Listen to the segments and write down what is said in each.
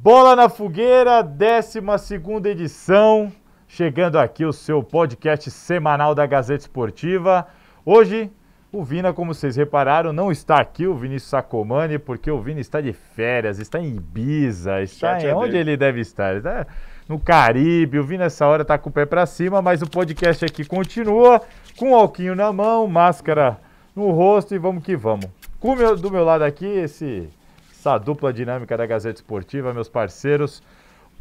Bola na Fogueira, 12ª edição, chegando aqui o seu podcast semanal da Gazeta Esportiva. Hoje, o Vina, como vocês repararam, não está aqui, o Vinícius Sacomani, porque o Vina está de férias, está em Ibiza, está em onde ele deve estar? Ele está no Caribe. O Vina nessa hora está com o pé para cima, mas o podcast aqui continua, com o alquinho na mão, máscara no rosto e vamos que vamos. Do meu lado aqui, essa dupla dinâmica da Gazeta Esportiva, meus parceiros,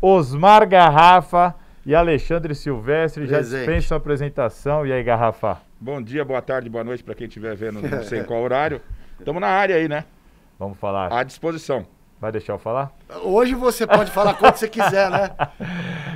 Osmar Garrafa e Alexandre Silvestre. Já dispenso a apresentação. E aí, Garrafa? Bom dia, boa tarde, boa noite para quem estiver vendo, não sei em qual horário. Estamos na área aí, né? Vamos falar. À disposição. Vai deixar eu falar? Hoje você pode falar quando você quiser, né?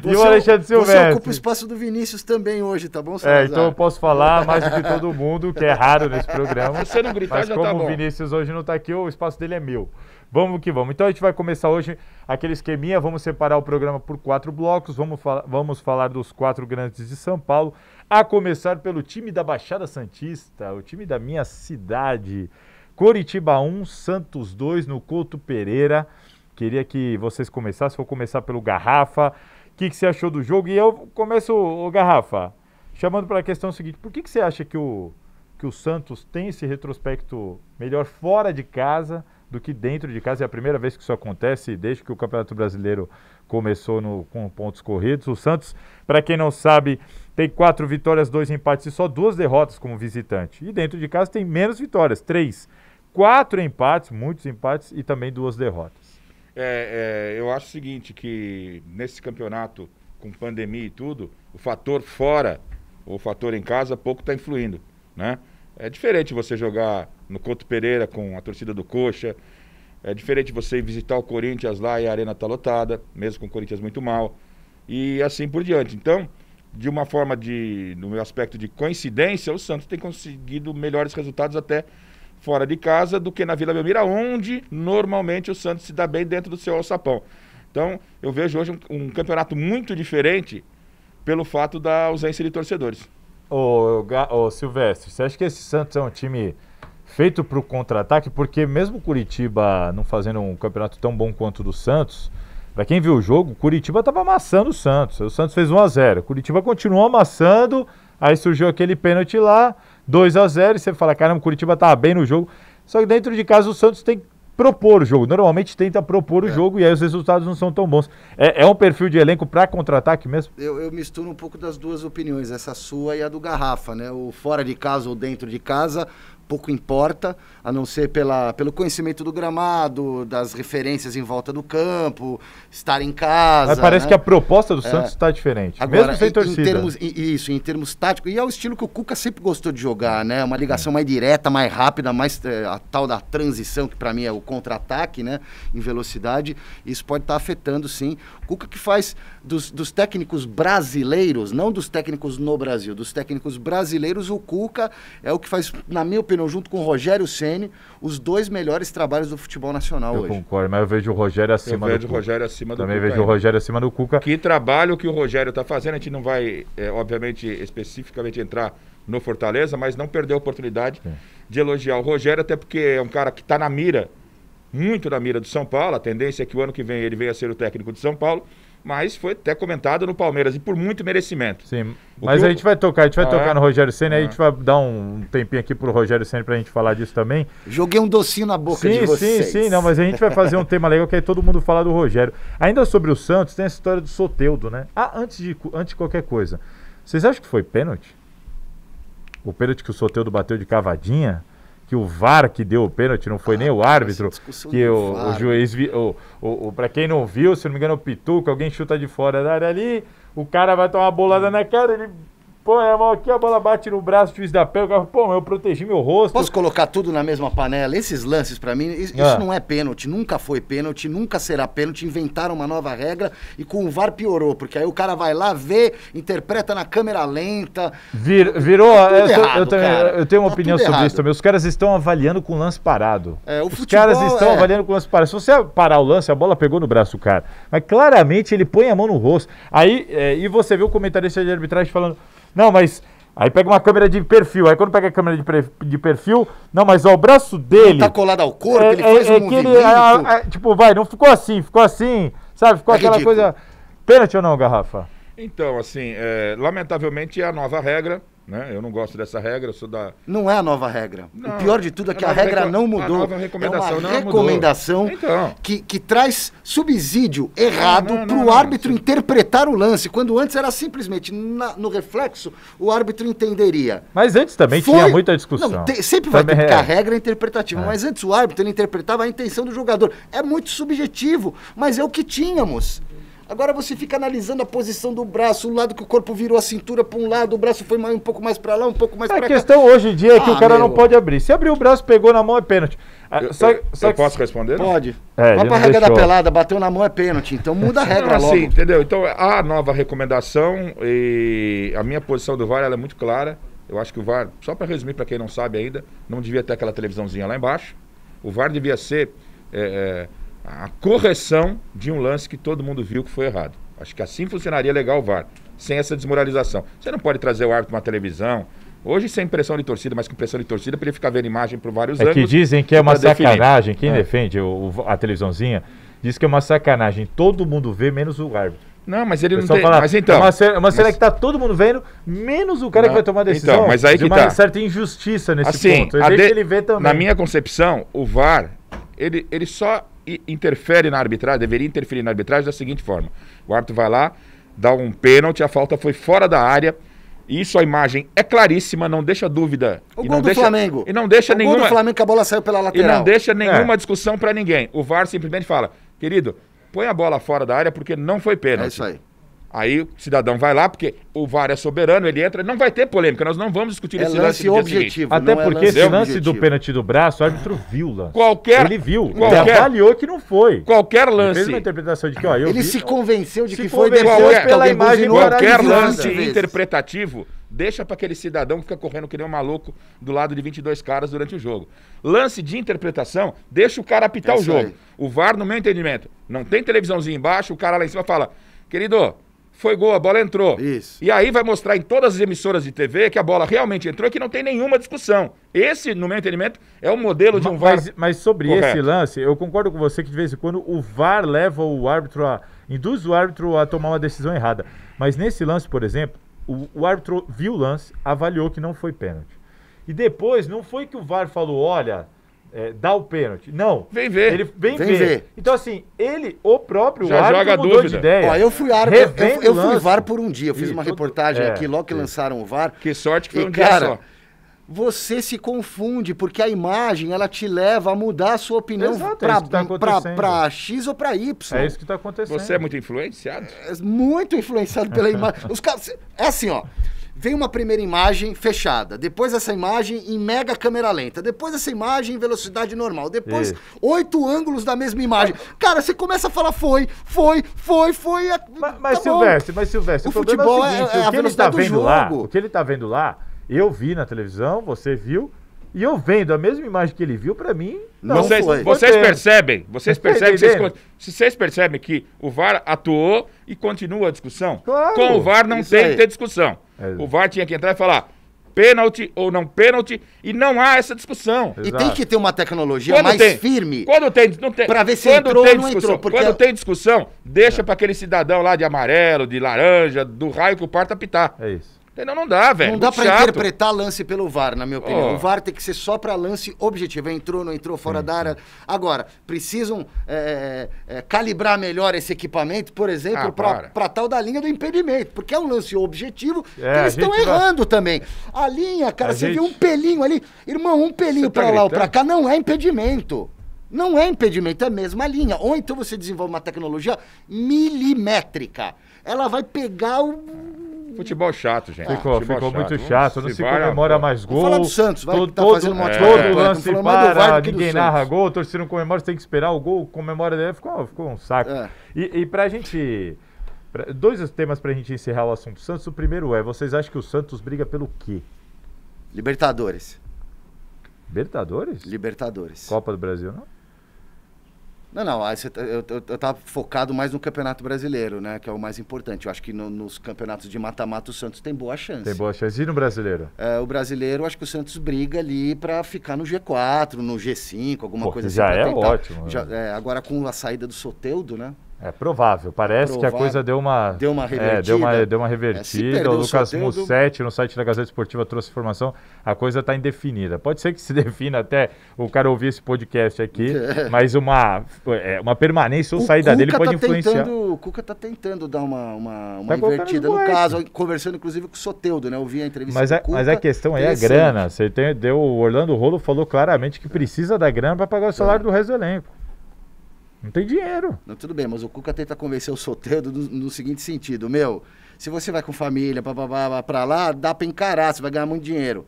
E o Alexandre Silvestre? Você ocupa o espaço do Vinícius também hoje, tá bom, Salazar? Então eu posso falar mais do que todo mundo, que é raro nesse programa. Se você não gritar, mas já como tá bom. O Vinícius hoje não está aqui, o espaço dele é meu. Vamos que vamos. Então a gente vai começar hoje aquele esqueminha, vamos separar o programa por 4 blocos, vamos falar dos 4 grandes de São Paulo, a começar pelo time da Baixada Santista, o time da minha cidade. Coritiba 1, Santos 2 no Couto Pereira. Queria que vocês começassem, vou começar pelo Garrafa. O que você achou do jogo? E eu começo, o Garrafa, chamando para a questão seguinte: por que você acha que o Santos tem esse retrospecto melhor fora de casa do que dentro de casa? É a primeira vez que isso acontece desde que o Campeonato Brasileiro começou com pontos corridos. O Santos, para quem não sabe, tem 4 vitórias, 2 empates e só 2 derrotas como visitante. E dentro de casa tem menos vitórias, 3. 4 empates, muitos empates e também 2 derrotas. Eu acho o seguinte, que nesse campeonato, com pandemia e tudo, o fator fora, ou o fator em casa, pouco está influindo, né? É diferente você jogar no Couto Pereira com a torcida do Coxa, é diferente você visitar o Corinthians lá e a arena está lotada, mesmo com o Corinthians muito mal, e assim por diante. Então, de uma forma no meu aspecto de coincidência, o Santos tem conseguido melhores resultados até fora de casa do que na Vila Belmiro, onde normalmente o Santos se dá bem dentro do seu alçapão. Então, eu vejo hoje um campeonato muito diferente pelo fato da ausência de torcedores. Ô Silvestre, você acha que esse Santos é um time feito para o contra-ataque? Porque mesmo o Curitiba não fazendo um campeonato tão bom quanto o do Santos, para quem viu o jogo, o Curitiba estava amassando o Santos fez 1-0, o Curitiba continuou amassando, aí surgiu aquele pênalti lá, 2-0, e você fala, caramba, o Curitiba tá bem no jogo. Só que dentro de casa o Santos tem que propor o jogo. Normalmente tenta propor o jogo e aí os resultados não são tão bons. É um perfil de elenco para contra-ataque mesmo? Eu misturo um pouco das duas opiniões, essa sua e a do Garrafa, né? O fora de casa ou dentro de casa, pouco importa, a não ser pelo conhecimento do gramado, das referências em volta do campo, estar em casa. Mas parece, né, que a proposta do Santos está diferente, agora, mesmo sem torcida. Em termos táticos, e é o estilo que o Cuca sempre gostou de jogar, né? Uma ligação mais direta, mais rápida, a tal da transição, que para mim é o contra-ataque, né? Em velocidade, isso pode estar afetando, sim. O Cuca que faz dos técnicos brasileiros, não dos técnicos no Brasil, dos técnicos brasileiros, o Cuca é o que faz, na minha opinião, junto com o Rogério Ceni, os 2 melhores trabalhos do futebol nacional hoje. Eu concordo, mas eu vejo o Rogério acima do Cuca. Também vejo o Rogério acima do Cuca. Que trabalho que o Rogério está fazendo, a gente não vai, obviamente, especificamente entrar no Fortaleza, mas não perder a oportunidade de elogiar o Rogério, até porque é um cara que está na mira, muito na mira do São Paulo. A tendência é que o ano que vem ele venha a ser o técnico de São Paulo, mas foi até comentado no Palmeiras, e por muito merecimento. Sim, mas a gente vai tocar no Rogério Ceni, aí a gente vai dar um tempinho aqui pro Rogério Ceni pra gente falar disso também. Joguei um docinho na boca de vocês. Sim, não, mas a gente vai fazer um tema legal que aí todo mundo fala do Rogério. Ainda sobre o Santos, tem essa história do Soteldo, né? Antes de qualquer coisa, vocês acham que foi pênalti? O pênalti que o Soteldo bateu de cavadinha? Que o VAR que deu o pênalti, não foi nem o árbitro, que o juiz, pra quem não viu, se não me engano, o Pituca, alguém chuta de fora da área ali, o cara vai tomar uma bolada na cara, ele põe a mão aqui, a bola bate no braço, o juiz dá pé, o cara, eu protegi meu rosto. Posso colocar tudo na mesma panela? Esses lances, pra mim, isso não é pênalti, nunca foi pênalti, nunca será pênalti. Inventaram uma nova regra e com o VAR piorou, porque aí o cara vai lá, vê, interpreta na câmera lenta. Virou. Eu tenho uma opinião sobre errado. Isso também. Os caras estão avaliando com o lance parado. Os caras estão avaliando com o lance parado. Se você parar o lance, a bola pegou no braço do cara. Mas claramente ele põe a mão no rosto. Aí, e você vê o comentarista de arbitragem falando. Não, mas Aí pega uma câmera de perfil, aí quando pega a câmera de perfil, não, mas ó, o braço dele... Não tá colado ao corpo, ele faz um movimento... tipo, vai, não ficou assim, Sabe, ficou É aquela ridículo. coisa... Pênalti ou não, Garrafa? Então, assim, lamentavelmente é a nova regra, né? Eu não gosto dessa regra, eu sou da... Não é a nova regra. Não, o pior de tudo é que a nova regra não mudou. A nova recomendação é uma não recomendação mudou. Então. que traz subsídio errado Não, para o não, árbitro não. interpretar o lance, quando antes era simplesmente no reflexo o árbitro entenderia. Mas antes também tinha muita discussão. Não, sempre vai ter, Também porque a é. regra é interpretativa, mas antes o árbitro ele interpretava a intenção do jogador. É muito subjetivo, mas é o que tínhamos. Agora você fica analisando a posição do braço, o lado que o corpo virou a cintura para um lado, o braço foi um pouco mais para lá, um pouco mais A para cá. questão hoje em dia é que o cara não meu. pode abrir. Se abrir o braço, pegou na mão, é pênalti. Eu posso responder? Pode. É, Vai ele pra não regra da deixou. pelada, bateu na mão é pênalti. Então muda a regra Não, logo. assim, entendeu? Então, a nova recomendação e a minha posição do VAR ela é muito clara. Eu acho que o VAR, só para resumir para quem não sabe ainda, não devia ter aquela televisãozinha lá embaixo. O VAR devia ser a correção de um lance que todo mundo viu que foi errado. Acho que assim funcionaria legal o VAR, sem essa desmoralização. Você não pode trazer o árbitro para uma televisão, hoje sem pressão de torcida, mas com pressão de torcida, para ele ficar vendo imagem por vários É ângulos. que dizem que é uma pra definir. sacanagem. Quem defende a televisãozinha diz que é uma sacanagem. Todo mundo vê, menos o árbitro. Não, mas ele O não pessoal tem... fala, Mas então... é uma cena que tá todo mundo vendo, menos o cara Não, que vai tomar a decisão. então, mas aí de que uma tá. certa injustiça nesse Assim, ponto. Deixa ele ver também. na minha concepção, o VAR, ele só interfere na arbitragem, deveria interferir na arbitragem da seguinte forma. O árbitro vai lá, dá um pênalti, a falta foi fora da área, isso a imagem é claríssima, não deixa dúvida. O e gol não do deixa, Flamengo. E não deixa O gol nenhuma... do Flamengo que a bola saiu pela E lateral. não deixa nenhuma discussão pra ninguém. O VAR simplesmente fala, querido, põe a bola fora da área porque não foi pênalti. É isso aí. Aí o cidadão vai lá, porque o VAR é soberano, ele entra, não vai ter polêmica, nós não vamos discutir É esse lance lance no dia seguinte. objetivo. Até não é porque esse lance do objetivo. pênalti do braço, o árbitro viu o lance. Ele viu. Ele qualquer- avaliou que não foi. Qualquer Ele lance... fez uma interpretação de que, ó, eu Ele vi, se não. convenceu de Se que foi convenceu depois que pela alguém imagem buzinou, do horário Qualquer de lance várias vezes. interpretativo, deixa para aquele cidadão que fica correndo que nem um maluco do lado de 22 caras durante o jogo. Lance de interpretação, deixa o cara apitar É o isso jogo. aí. O VAR, no meu entendimento, não tem televisãozinha embaixo, o cara lá em cima fala, querido, foi gol, a bola entrou. Isso. E aí vai mostrar em todas as emissoras de TV que a bola realmente entrou e que não tem nenhuma discussão. Esse, no meu entendimento, é o modelo de um VAR. Mas sobre correto. esse lance, eu concordo com você que de vez em quando o VAR leva o árbitro induz o árbitro a tomar uma decisão errada. Mas nesse lance, por exemplo, o árbitro viu o lance, avaliou que não foi pênalti. E depois, não foi que o VAR falou, olha, dá o pênalti. Não. Vem ver. Ele vem Vem ver. ver. Então, assim, o próprio Já árbitro joga mudou dúvida. de ideia. Ó, eu fui árbitro, Revendo eu o fui lance. VAR por um dia. Eu fiz Ih, uma tudo- reportagem aqui logo que lançaram o VAR. Que sorte que foi E, um dia cara, só. você se confunde, porque a imagem, ela te leva a mudar a sua opinião Exato, é isso que tá acontecendo. pra X ou pra Y. É isso que está acontecendo. Você é muito influenciado? É muito influenciado pela imagem. Os caras, é assim, ó. Vem uma primeira imagem fechada, depois essa imagem em mega câmera lenta, depois essa imagem em velocidade normal, depois Isso. 8 ângulos da mesma imagem. Cara, você começa a falar foi. Mas, tá bom. Silvestre, O problema futebol é o seguinte, é a o que ele tá velocidade do vendo lá, jogo. o que ele tá vendo lá, eu vi na televisão, você viu, e eu vendo a mesma imagem que ele viu, pra mim, não Vocês, foi. vocês pênalti. percebem, vocês Tá percebem, entendendo? vocês percebem que o VAR atuou e continua a discussão? Claro. Com o VAR não Isso tem aí. que ter discussão. É. O VAR tinha que entrar e falar pênalti ou não pênalti e não há essa discussão. E Exato. tem que ter uma tecnologia Quando mais tem- firme. Quando tem, não tem, Pra ver se quando entrou tem ou não discussão, entrou, porque- Quando tem discussão, deixa pra aquele cidadão lá de amarelo, de laranja, do raio que o parta apitar. É isso. Entendeu? Não dá, velho. Não dá Muito pra chato. interpretar lance pelo VAR, na minha opinião. Oh. O VAR tem que ser só pra lance objetivo. Entrou, não entrou, fora da área. Agora, precisam calibrar melhor esse equipamento, por exemplo, para. pra tal da linha do impedimento. Porque é um lance objetivo que É, eles a estão gente vai- errando também. A linha, cara, A você gente- viu um pelinho ali. Irmão, um pelinho Você tá pra lá ou pra gritando? cá não é impedimento. Não é impedimento, é a mesma linha. Ou então você desenvolve uma tecnologia milimétrica. Ela vai pegar o... Futebol chato, gente. Ficou Futebol muito chato, não Se se VAR, comemora pô. mais Vamos falar gol. do Santos, vai, que tá todo fazendo uma ótima todo campanha. lance Estamos falando mais do VAR para, do que do ninguém Santos. narra gol, a torcida não comemora, você tem que esperar o gol, comemora dele, ficou um saco. É. E pra gente... dois temas pra gente encerrar o assunto Santos. O primeiro é, vocês acham que o Santos briga pelo quê? Libertadores. Libertadores? Libertadores. Copa do Brasil, não? Não, aí eu tava focado mais no Campeonato Brasileiro, né? Que é o mais importante. Eu acho que nos campeonatos de mata-mata o Santos tem boa chance. Tem boa chance. E no brasileiro? O brasileiro, acho que o Santos briga ali pra ficar no G4, no G5, alguma Pô, coisa que já pra é tentar. ótimo, né? Agora com a saída do Soteldo, né? É provável. Parece que a coisa deu uma revertida. Deu uma revertida. O Lucas Mussetti, no site da Gazeta Esportiva, trouxe informação. A coisa está indefinida. Pode ser que se defina até o cara ouvir esse podcast aqui, mas uma permanência ou saída dele pode influenciar. O Cuca está tentando dar uma invertida. No caso, conversando inclusive com o Soteldo, né? Eu vi a entrevista do Cuca. Mas a questão aí é a grana. O Orlando Rolo falou claramente que precisa da grana para pagar o salário do resto do elenco. Não tem dinheiro. Não, tudo bem, mas o Cuca tenta convencer o Soteldo no seguinte sentido. Se você vai com família pra lá, dá pra encarar, você vai ganhar muito dinheiro.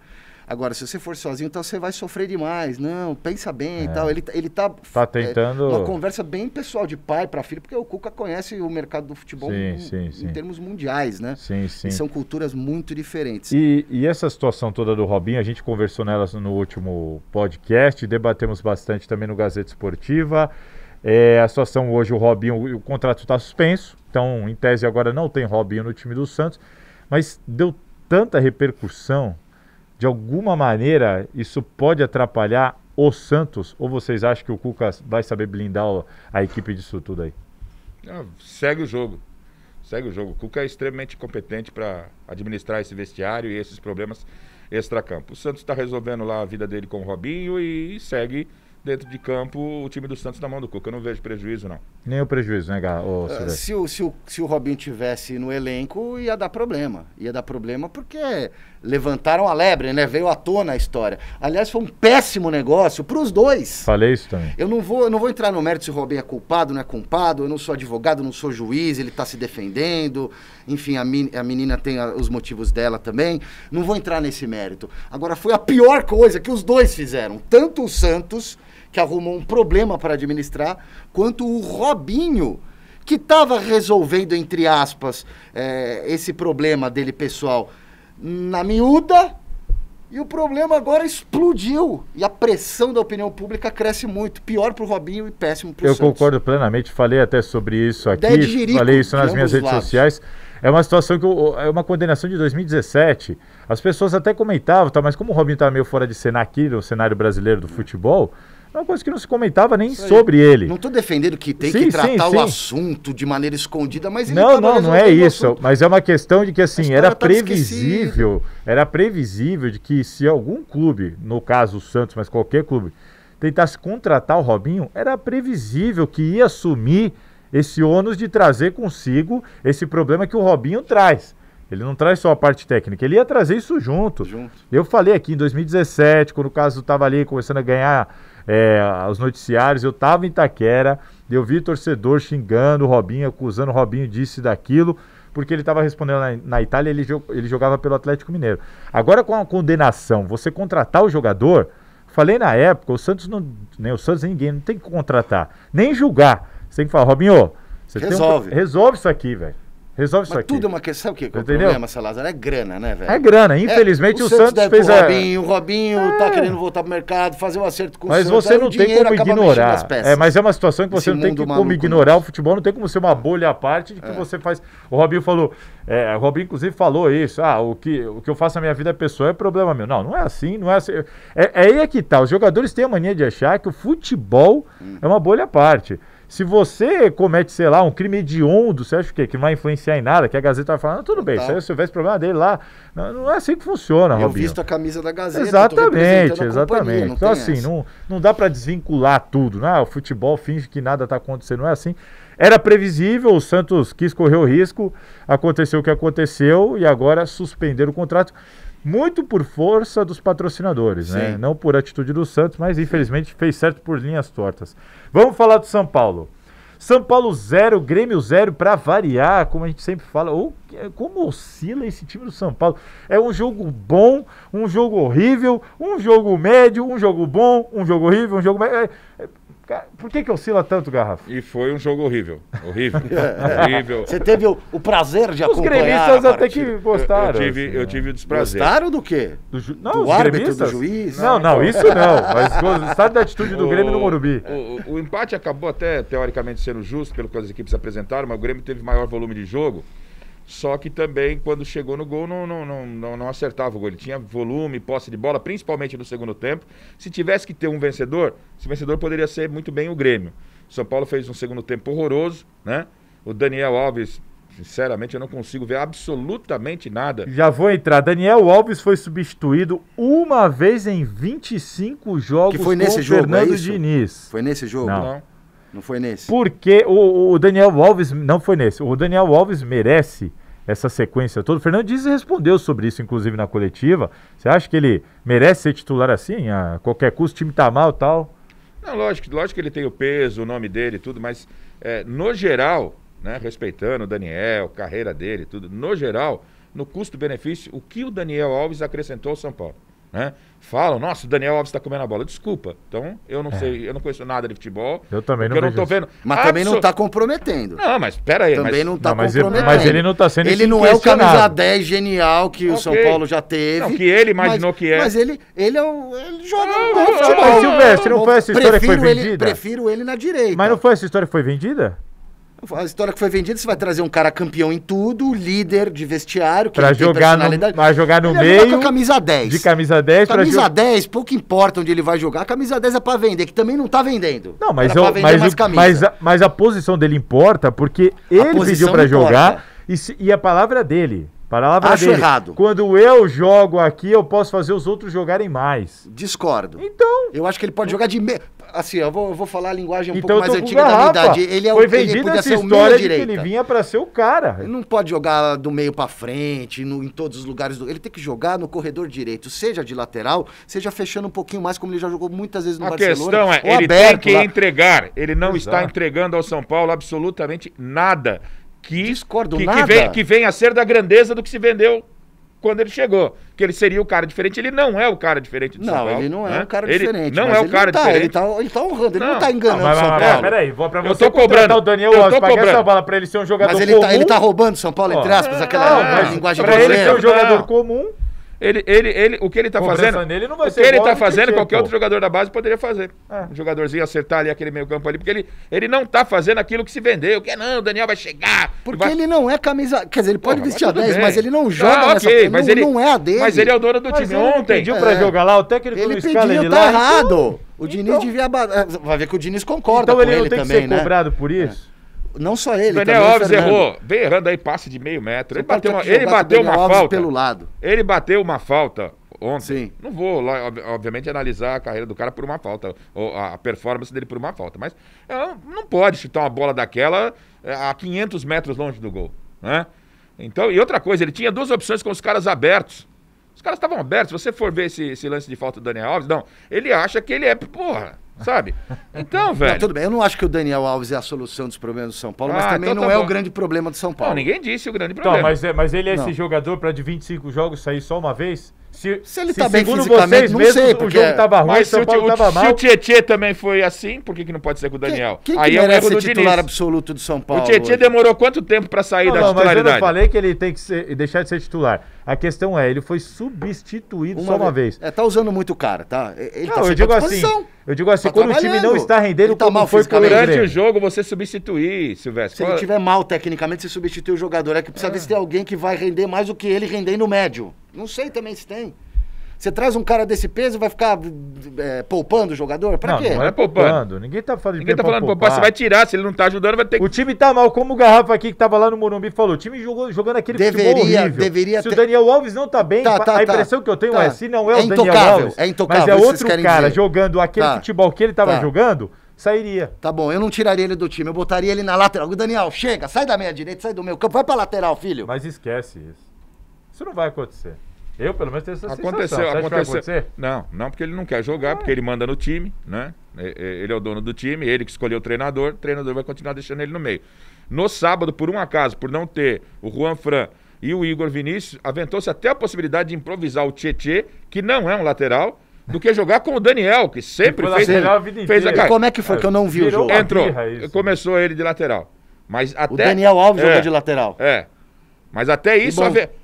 Agora, se você for sozinho, então você vai sofrer demais. Não, pensa bem e tal. Ele tá tentando... uma conversa bem pessoal de pai para filho, porque o Cuca conhece o mercado do futebol em termos mundiais, né? Sim. E são culturas muito diferentes. E essa situação toda do Robinho, a gente conversou nela no último podcast, debatemos bastante também no Gazeta Esportiva. A situação hoje, o Robinho, o contrato está suspenso, então em tese agora não tem Robinho no time do Santos, mas deu tanta repercussão, de alguma maneira isso pode atrapalhar o Santos, ou vocês acham que o Cuca vai saber blindar a equipe disso tudo aí? Não, segue o jogo, o Cuca é extremamente competente para administrar esse vestiário e esses problemas extracampo. O Santos está resolvendo lá a vida dele com o Robinho e segue dentro de campo o time do Santos na mão do Cuca. Eu não vejo prejuízo, não. Nem o prejuízo, né, se o Robinho tivesse no elenco, ia dar problema. Ia dar problema porque levantaram a lebre, né? Veio à tona a história. Aliás, foi um péssimo negócio para os dois. Falei isso também. Eu não vou entrar no mérito se o Robinho é culpado, não é culpado. Eu não sou advogado, não sou juiz, ele está se defendendo. Enfim, a menina tem os motivos dela também. Não vou entrar nesse mérito. Agora, foi a pior coisa que os dois fizeram. Tanto o Santos, que arrumou um problema para administrar, quanto o Robinho, que estava resolvendo, entre aspas, esse problema dele pessoal na miúda, e o problema agora explodiu. E a pressão da opinião pública cresce muito. Pior para o Robinho e péssimo para o Santos. Eu concordo plenamente, falei até sobre isso aqui, falei isso nas minhas redes sociais. É uma situação é uma condenação de 2017. As pessoas até comentavam, tá, mas como o Robinho estava meio fora de cena aqui no cenário brasileiro do futebol, é uma coisa que não se comentava nem sobre ele. Não estou defendendo que tem que tratar o assunto de maneira escondida, mas ele não é isso. Mas é uma questão de que assim, era previsível de que se algum clube, no caso o Santos, mas qualquer clube, tentasse contratar o Robinho, era previsível que ia assumir esse ônus de trazer consigo esse problema que o Robinho traz. Ele não traz só a parte técnica, ele ia trazer isso junto. Eu falei aqui em 2017, quando o caso estava ali começando a ganhar os noticiários, eu estava em Itaquera, eu vi torcedor xingando o Robinho, acusando o Robinho disso e daquilo, porque ele estava respondendo na Itália, ele jogava pelo Atlético Mineiro. Agora com a condenação, você contratar o jogador, falei na época, o Santos ninguém não tem que contratar, nem julgar. Você tem que falar, Robinho, você resolve isso aqui, velho. Resolve isso aqui. Tudo é uma questão, sabe o que é o problema, Salazar? É grana, né, velho? É grana. Infelizmente o Santos fez o Robinho tá querendo voltar pro mercado, fazer um acerto com o Santos. Mas você não tem como ignorar. Mas é uma situação que você não tem como ignorar. O futebol não tem como ser uma bolha à parte de que você faz. O Robinho falou, o Robinho inclusive falou isso. O que eu faço na minha vida pessoal é problema meu. Não é assim, não é assim. Aí que tá. Os jogadores têm a mania de achar que o futebol é uma bolha à parte. Se você comete, sei lá, um crime hediondo, você acha o quê? Que não vai influenciar em nada, que a Gazeta vai falar, tudo bem, se houvesse problema dele lá, não é assim que funciona, Robinho. Eu visto a camisa da Gazeta, exatamente. Então assim, não dá para desvincular tudo, né? O futebol finge que nada está acontecendo, não é assim. Era previsível, o Santos quis correr o risco, aconteceu o que aconteceu e agora suspenderam o contrato. Muito por força dos patrocinadores, né? Não por atitude do Santos, mas infelizmente fez certo por linhas tortas. Vamos falar do São Paulo. São Paulo 0, Grêmio 0, para variar, como a gente sempre fala. Como oscila esse time do São Paulo? É um jogo bom, um jogo horrível, um jogo médio, um jogo bom, um jogo horrível, um jogo médio. Por que oscila tanto, Garrafa? E foi um jogo horrível. Horrível. Você teve o prazer de acompanhar? Os gremistas até que gostaram. Eu tive o desprazer. Gostaram do quê? Do árbitro, do juiz? Não, isso não. Mas gostaram da atitude do Grêmio no Morumbi. O empate acabou até, teoricamente, sendo justo pelo que as equipes apresentaram, mas o Grêmio teve maior volume de jogo. Só que também, quando chegou no gol, não acertava o gol. Ele tinha volume, posse de bola, principalmente no segundo tempo. Se tivesse que ter um vencedor, esse vencedor poderia ser muito bem o Grêmio. O São Paulo fez um segundo tempo horroroso, né? O Daniel Alves, sinceramente, eu não consigo ver absolutamente nada. Já vou entrar. Daniel Alves foi substituído uma vez em 25 jogos que foi nesse com jogo, Fernando Diniz. Foi nesse jogo? Não foi nesse. Porque o Daniel Alves, não foi nesse, o Daniel Alves merece essa sequência toda. O Fernando Diniz respondeu sobre isso, inclusive, na coletiva. Você acha que ele merece ser titular assim? A qualquer custo, o time tá mal e tal? Não, lógico que ele tem o peso, o nome dele e tudo, mas no geral, né, respeitando o Daniel, carreira dele e tudo, no geral, no custo-benefício, o que o Daniel Alves acrescentou ao São Paulo? Né? Falam, nossa, o Daniel Alves está comendo a bola. Desculpa, então eu não sei, eu não conheço nada de futebol. Eu também não, eu não tô vendo. Mas também não está comprometendo. Não, mas peraí. Também não está comprometendo. Mas ele não está sendo Ele não é o camisa 10 genial que o São Paulo já teve. Não, que ele imaginou que é. Mas ele joga bom futebol. Mas Silvestre, não foi essa história que foi vendida? Prefiro ele na direita. Mas não foi essa história que foi vendida? A história que foi vendida, você vai trazer um cara campeão em tudo, líder de vestiário, que pra jogar vai jogar no meio. Com a camisa 10. De camisa 10 para camisa 10, pouco importa onde ele vai jogar. A camisa 10 é pra vender, que também não tá vendendo. Não, mas a posição dele importa porque ele pediu pra jogar e a palavra é dele. Acho errado. Quando eu jogo aqui, eu posso fazer os outros jogarem mais. Discordo. Então. Eu acho que ele pode jogar de meio. Assim, eu vou falar a linguagem um então pouco mais antiga da minha idade. Ele podia ser o meio direita. Ele vinha pra ser o cara. Ele não pode jogar do meio pra frente, em todos os lugares. Ele tem que jogar no corredor direito, seja de lateral, seja fechando um pouquinho mais, como ele já jogou muitas vezes no Barcelona. A questão é, ele tem que entregar. Ele não está entregando ao São Paulo absolutamente nada. Que venha a ser da grandeza do que se vendeu quando ele chegou. Que ele seria o cara diferente. Ele não é o cara diferente do São Paulo. Não, ele não é o cara diferente. diferente. Não é o cara diferente. Ele tá honrando, ele não tá enganando o São Paulo. Peraí, vou pra você contratar o Daniel Alves, pagar essa bola pra ele ser um jogador comum. Mas ele tá roubando São Paulo, entre aspas, aquela linguagem brasileira. Pra ele ser um jogador comum. O que ele tá fazendo, qualquer outro jogador da base poderia fazer. Um jogadorzinho acertar ali aquele meio campo ali, porque ele não tá fazendo aquilo que se vendeu, que não, o Daniel vai chegar. Porque ele não é camisa, quer dizer, ele pode vestir a 10, mas ele não joga nessa não é a dele. Mas ele é o dono do time ontem. Ele pediu pra jogar lá, o técnico não escala ele lá. Tá errado. O Diniz devia... Vai ver que o Diniz concorda com ele também, né? Então ele não tem que ser cobrado por isso? Não só ele, Daniel Alves errou, vem errando aí passe de meio metro. Ele bateu uma falta pelo lado. Ele bateu uma falta ontem. Sim. Não vou, obviamente, analisar a carreira do cara por uma falta, ou a performance dele por uma falta, mas não pode chutar uma bola daquela a 500 metros longe do gol, né? Então, e outra coisa, ele tinha duas opções com os caras abertos. Os caras estavam abertos. Se você for ver esse lance de falta do Daniel Alves, não, ele acha que ele é, sabe? Então, velho... Não, tudo bem, eu não acho que o Daniel Alves é a solução dos problemas do São Paulo, mas também então não é o grande problema do São Paulo. Não, ninguém disse o grande problema. Mas ele é esse jogador para de 25 jogos sair só uma vez? Se ele tá bem fisicamente, vocês não mesmo, sei, porque... o jogo tava ruim, o São Paulo tava mal. Se o Tietê também foi assim, por que não pode ser com o Daniel? Quem aí é o titular absoluto do São Paulo? O Tietê demorou quanto tempo para sair da titularidade? Mas eu não falei que ele tem que deixar de ser titular. A questão é, ele foi substituído só uma vez. Tá usando muito o cara, tá? Ele tá eu digo assim, quando o time não está rendendo, como foi durante o jogo, você substituir, Silvestre. Se ele estiver mal tecnicamente, você substitui o jogador. É que precisa ver se tem alguém que vai render mais do que ele render no médio. Não sei também se tem. Você traz um cara desse peso e vai ficar poupando o jogador? Pra quê? Não é poupando. Ninguém tá falando de poupar. Você vai tirar, se ele não tá ajudando, vai ter que... O time tá mal, como o Garrafa aqui que tava lá no Morumbi falou. O time jogando aquele futebol horrível. Se o Daniel Alves não tá bem, a impressão que eu tenho é, se não é o Daniel Alves, mas é outro cara jogando aquele futebol que ele tava jogando, sairia. Tá bom, eu não tiraria ele do time, eu botaria ele na lateral. O Daniel, chega, sai da meia direita, sai do meu campo, vai pra lateral, filho. Mas esquece isso. Isso não vai acontecer. Eu, pelo menos, tenho essa sensação. Aconteceu. Não, porque ele não quer jogar, porque ele manda no time, né? Ele é o dono do time, ele que escolheu o treinador vai continuar deixando ele no meio. No sábado, por um acaso, por não ter o Juan Fran e o Igor Vinícius, aventou-se até a possibilidade de improvisar o Tietê, que não é um lateral, do que jogar com o Daniel, que sempre fez a cara. Como é que foi que eu não vi o jogo? Começou ele de lateral. Mas até... O Daniel Alves jogou de lateral. Mas até isso,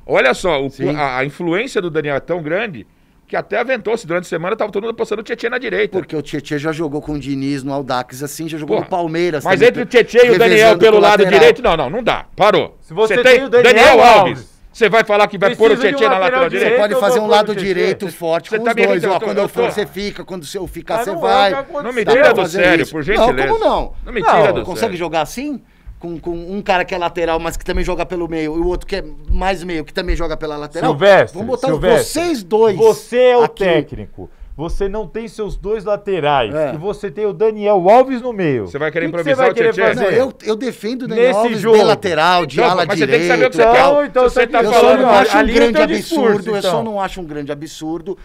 olha só, a influência do Daniel é tão grande que até aventou-se durante a semana, tava todo mundo apostando o Tietê na direita. Porque o Tietê já jogou com o Diniz no Audax, assim, já jogou no Palmeiras. Mas também, entre o Tietê e o Daniel pelo lado direito, não dá. Parou. Se você tem o Daniel Alves, você vai falar que vai pôr o Tietê na lateral direita? Você pode fazer um lado direito forte com os dois. Quando eu for, você fica. Quando eu ficar, você vai. Não me tira do sério, por gentileza. Não, como não? Não me tira do sério. Consegue jogar assim? Com um cara que é lateral, mas que também joga pelo meio, e o outro que é mais meio, que também joga pela lateral? Silvestre, vamos botar vocês dois. Você é o aqui. técnico. Você não tem seus dois laterais. E você tem o Daniel Alves no meio. Você vai querer que improvisar o Tietê? Não, eu defendo o Daniel Nesse Alves jogo. de lateral, de ala mas direito. você tem que saber o que você quer. Então você tá Eu falando... só não acho um ali grande no teu absurdo, discurso, eu só então. não acho um grande absurdo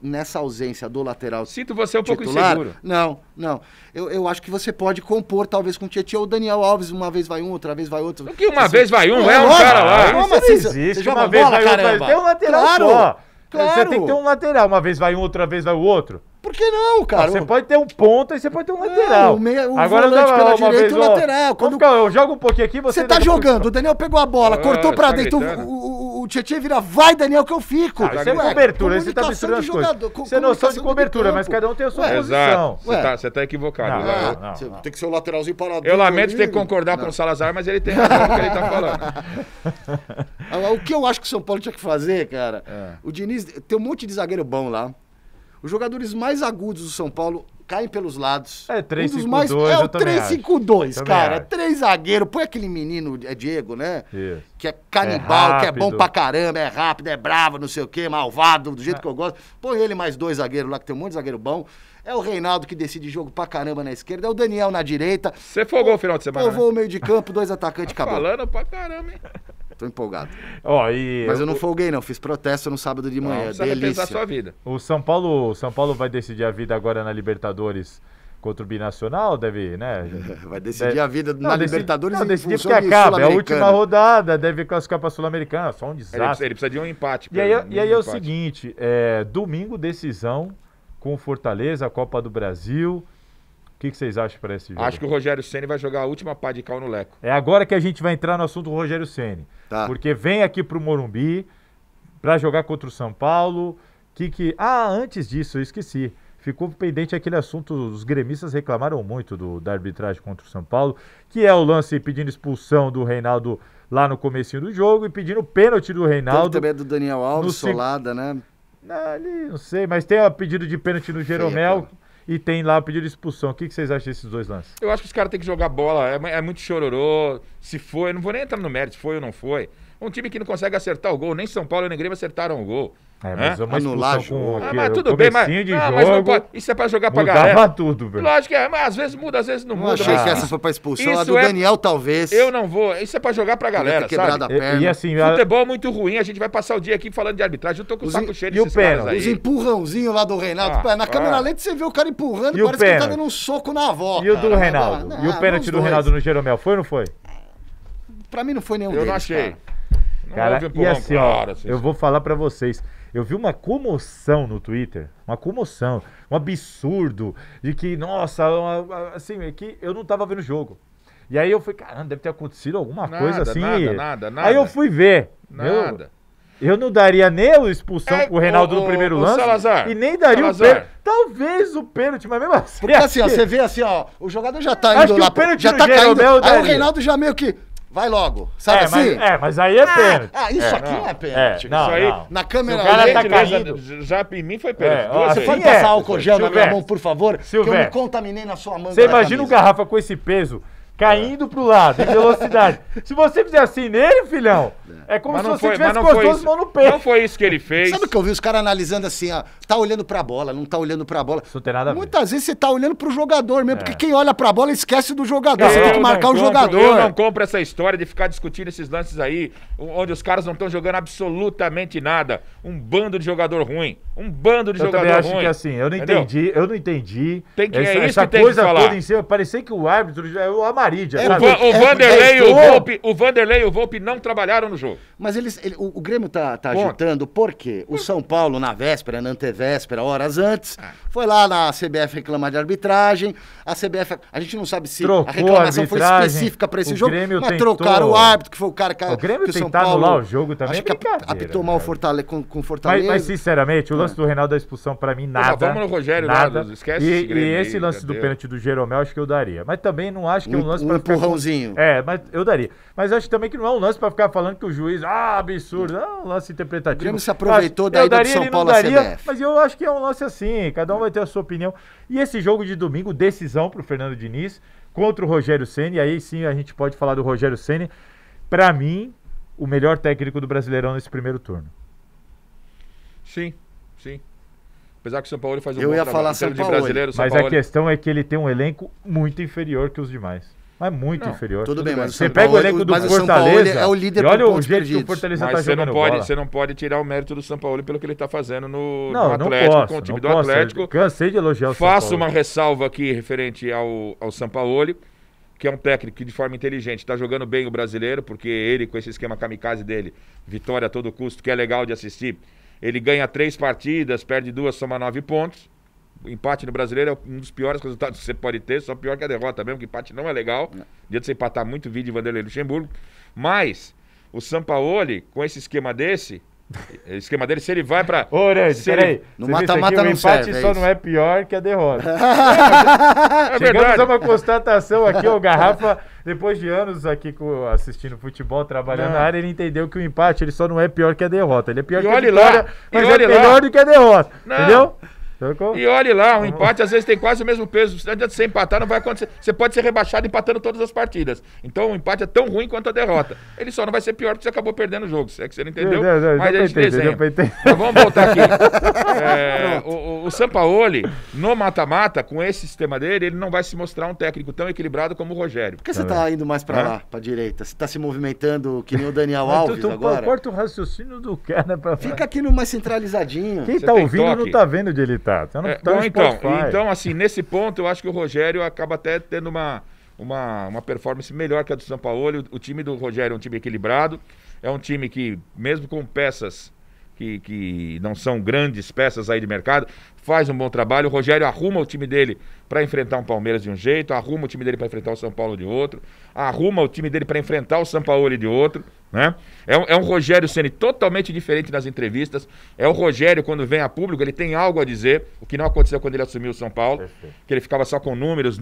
nessa ausência do lateral Sinto você um pouco titular. inseguro. Não. Eu acho que você pode compor, talvez, com o Tietê ou o Daniel Alves. Uma vez vai um, outra vez vai outro. Que uma vez vai um, é um lógico. cara lá. Como Isso assim? não existe. Você joga Uma vez bola, vai outro, caramba? tem um lateral Claro, só. claro. Você tem que ter um lateral. Uma vez vai um, outra vez vai o outro. Por que não, cara? Você pode ter um ponta e você pode ter um lateral. O Agora volante não, pela uma direita vez, e o lateral. Quando eu jogo um pouquinho aqui, você tá jogando, o Daniel pegou a bola, cortou pra tá dentro, gritando. o Tietê vira, vai Daniel que eu fico. Isso é cobertura, aí você tá misturando as coisas. Isso é noção de cobertura, mas cada um tem a sua posição. Exato, você tá equivocado. Não. Tem que ser o lateralzinho paradão. Eu lamento ter que concordar com o Salazar, mas ele tem razão no que ele tá falando. O que eu acho que o São Paulo tinha que fazer, cara, o Diniz, tem um monte de zagueiro bom lá. Os jogadores mais agudos do São Paulo caem pelos lados. É 3-5-2, É o eu também 3-5-2, cara. acho. 3 zagueiros. Põe aquele menino, é Diego, né? Isso. Que é canibal, É que é bom rápido. pra caramba, é rápido, é bravo, não sei o quê, malvado, do jeito que eu gosto. Põe ele mais 2 zagueiros lá, que tem um monte de zagueiro bom. É o Reinaldo que decide jogo pra caramba na esquerda. É o Daniel na direita. Você folgou o final de semana, Povoou o meio de campo, 2 atacantes, acabou. Falando pra caramba, hein? Tô empolgado. Ó, Mas eu não folguei, não. Fiz protesto no sábado de Não, manhã. precisa repensar Delícia. a sua vida. O São Paulo vai decidir a vida agora na Libertadores contra o Binacional, deve, né? Vai decidir a vida na Libertadores Não, em decidir função porque de acaba, é a última Sul-Americana. rodada, deve classificar pra Sul-Americana, só um Ele desastre. precisa de um empate. E aí é o empate. seguinte, domingo decisão com o Fortaleza, a Copa do Brasil. O que vocês acham para esse jogo? Acho que o Rogério Ceni vai jogar a última pá de cal no Leco. É agora que a gente vai entrar no assunto do Rogério Ceni. Tá. Porque vem aqui pro Morumbi para jogar contra o São Paulo. Antes disso, eu esqueci. Ficou pendente aquele assunto, os gremistas reclamaram muito da arbitragem contra o São Paulo, que é o lance pedindo expulsão do Reinaldo lá no comecinho do jogo e pedindo pênalti do Teve Reinaldo. também do Daniel Alves, No Solada, né? Não sei, mas tem o pedido de pênalti no Jeromel e tem lá o pedido de expulsão. O que vocês acham desses dois lances? Eu acho que os caras têm que jogar bola. É muito chororô. Se foi, eu não vou nem entrar no mérito, se foi ou não foi. Um time que não consegue acertar o gol, nem São Paulo nem Grêmio acertaram o gol. Mas uma Anular expulsão jogo. com Mas tudo bem, mas, de mas jogo, não pode. Isso é pra jogar pra mudava galera. tudo, velho. Lógico que é, mas às vezes muda, às vezes não Não muda. achei mas que essa foi pra expulsão. A isso do é- Daniel, talvez. Eu não vou. Isso é pra jogar pra galera, Podia ter quebrado sabe? a perna. E assim, Futebol é muito ruim, a gente vai passar o dia aqui falando de arbitragem. Eu tô com o Os saco e- cheio e o desses caras pênalti? aí. Os empurrãozinhos lá do Reinaldo. Na câmera lenta você vê o cara empurrando E e o parece que ele tá pênalti? dando um soco na avó. E o do cara. Reinaldo? Não, E o pênalti os do dois. Reinaldo no Jeromel, foi ou não foi? Pra mim não foi nenhum Eu deles, não achei. cara. Não Cara, houve e empurrão assim, claro, ó, assim. eu vou falar pra vocês. Eu vi uma comoção no Twitter, um absurdo, de que, nossa, assim, é que eu não tava vendo o jogo. E aí eu falei, caramba, deve ter acontecido alguma coisa assim. Nada. Aí eu fui ver. Nada. Eu não daria nem a expulsão pro Reinaldo no primeiro lance. Salazar, e nem daria Salazar. o pênalti. Talvez o pênalti, mas mesmo assim. Porque assim, ó, você vê assim, ó, o jogador já tá Acho indo que lá, o pênalti já no tá caindo. Jeromel Aí o daria. Reinaldo já meio que vai logo, sabe assim? Mas aí é pênalti. Isso aqui não é pênalti. Não, Isso aí, não. Na câmera Se o cara lenta, tá gentileza, caindo. já em mim foi pênalti. ó, Duas assim Você vezes. pode é, passar álcool gel na minha Silvestre. mão, por favor? Que eu Silvestre. me contaminei na sua manga. Você da imagina um camisa. garrafa com esse peso caindo pro lado, em velocidade. Se você fizer assim nele, filhão, é como Mas se não você foi, mas tivesse não com as foi duas isso. mãos no peito. Não foi isso que ele fez. Sabe o que eu vi os caras analisando assim, ó, tá olhando pra bola, não tá olhando pra bola. Isso não tem nada a ver. Muitas vezes você tá olhando pro jogador mesmo, porque quem olha pra bola esquece do jogador, você tem que Eu marcar não o compro- jogador. Eu não compro essa história de ficar discutindo esses lances aí, onde os caras não estão jogando absolutamente nada. Um bando de jogador ruim. Um bando de Eu jogador também acho ruim. que assim, eu não Entendeu? entendi. Tem que- é isso essa que tem que coisa falar. toda em cima, parecia que o árbitro, o amarelo Marídia. O Vanderlei e o Volpi não trabalharam no jogo. Mas o Grêmio tá agitando porque o São Paulo, na véspera, na antevéspera, horas antes, foi lá na CBF reclamar de arbitragem. A CBF, a gente não sabe se trocou a reclamação foi específica para esse jogo, mas trocaram o árbitro, que foi o cara que o Grêmio que o São tentar Paulo anular o jogo também. Acho que apitou mal com Fortaleza. Mas sinceramente, o lance do Reinaldo da expulsão, para mim, nada. Vamos no Rogério, nada. Esquece e esse lance do pênalti do Jeromel, acho que eu daria. Mas também não acho que é um lance para empurrãozinho. Mas eu daria. Mas acho também que não é um lance para ficar falando que o juiz, absurdo, não é um lance interpretativo. O Grêmio se aproveitou da ida do São Paulo à CBF. Mas eu acho que é um lance assim, cada um vai ter a sua opinião. E esse jogo de domingo, decisão pro Fernando Diniz contra o Rogério Ceni, aí sim a gente pode falar do Rogério Ceni. Para mim, o melhor técnico do Brasileirão nesse primeiro turno. Sim. Apesar que o São Paulo faz um bom trabalho. Falar São Paulo. Mas a questão é que ele tem um elenco muito inferior que os demais. Mas muito inferior. Tudo bem, mas você pega o elenco do Fortaleza é o líder e olha o jeito que o Fortaleza tá jogando bola. Você não pode tirar o mérito do São Paulo pelo que ele está fazendo no Atlético, não posso, com o time do Atlético. Cansei de elogiar o São Paulo. Faço uma ressalva aqui referente ao São Paulo, que é um técnico que de forma inteligente está jogando bem o brasileiro, porque ele, com esse esquema kamikaze dele, vitória a todo custo, que é legal de assistir, ele ganha 3 partidas, perde 2, soma 9 pontos. O empate no brasileiro é um dos piores resultados que você pode ter, só pior que a derrota mesmo, que empate não é legal. Dia de você empatar muito vídeo de Vanderlei Luxemburgo. Mas o Sampaoli, com esse esquema dele, se ele vai pra... Ô, Orante, peraí. No mata-mata não serve. O empate só não é pior que a derrota. É Chegamos verdade. a uma constatação aqui, o Garrafa, depois de anos aqui assistindo futebol, trabalhando na área, ele entendeu que o empate ele só não é pior que a derrota. Ele é pior que a vitória, mas é melhor do que a derrota. Entendeu? E olhe lá, um empate às vezes tem quase o mesmo peso. Se você empatar, não vai acontecer. Você pode ser rebaixado empatando todas as partidas. Então o empate é tão ruim quanto a derrota. Ele só não vai ser pior porque você acabou perdendo o jogo. Se é que você não entendeu, mas a gente desenha. Mas vamos voltar aqui. O Sampaoli, no mata-mata, com esse sistema dele, ele não vai se mostrar um técnico tão equilibrado como o Rogério. Por que você tá indo mais pra lá, pra direita? Você tá se movimentando que nem o Daniel Alves agora? Corta o raciocínio do cara pra... Fica aqui no mais centralizadinho. Quem tá ouvindo não tá vendo onde ele tá. Então, assim, nesse ponto, eu acho que o Rogério acaba até tendo uma performance melhor que a do São Paulo. O time do Rogério é um time equilibrado, é um time que, mesmo com peças que não são grandes peças aí de mercado, faz um bom trabalho. O Rogério arruma o time dele para enfrentar um Palmeiras de um jeito, arruma o time dele para enfrentar o São Paulo de outro, arruma o time dele para enfrentar o São Paulo de outro, né? É um Rogério Ceni totalmente diferente nas entrevistas. É o Rogério, quando vem a público, ele tem algo a dizer, o que não aconteceu quando ele assumiu o São Paulo. Perfeito. Que ele ficava só com números,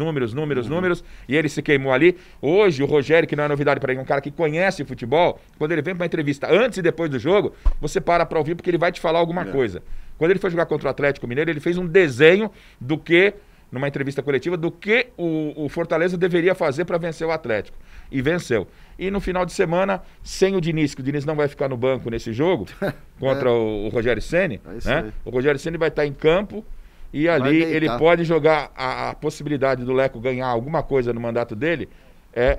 e ele se queimou ali. Hoje, o Rogério, que não é novidade para ele, um cara que conhece futebol, quando ele vem para uma entrevista antes e depois do jogo, você para ouvir porque ele vai te falar alguma coisa. Quando ele foi jogar contra o Atlético Mineiro, ele fez um desenho do que, numa entrevista coletiva, do que o Fortaleza deveria fazer para vencer o Atlético. E venceu. E no final de semana, sem o Diniz, que o Diniz não vai ficar no banco nesse jogo, contra o Rogério Ceni, né? O Rogério Ceni vai estar em campo e ali ele pode jogar a possibilidade do Leco ganhar alguma coisa no mandato dele,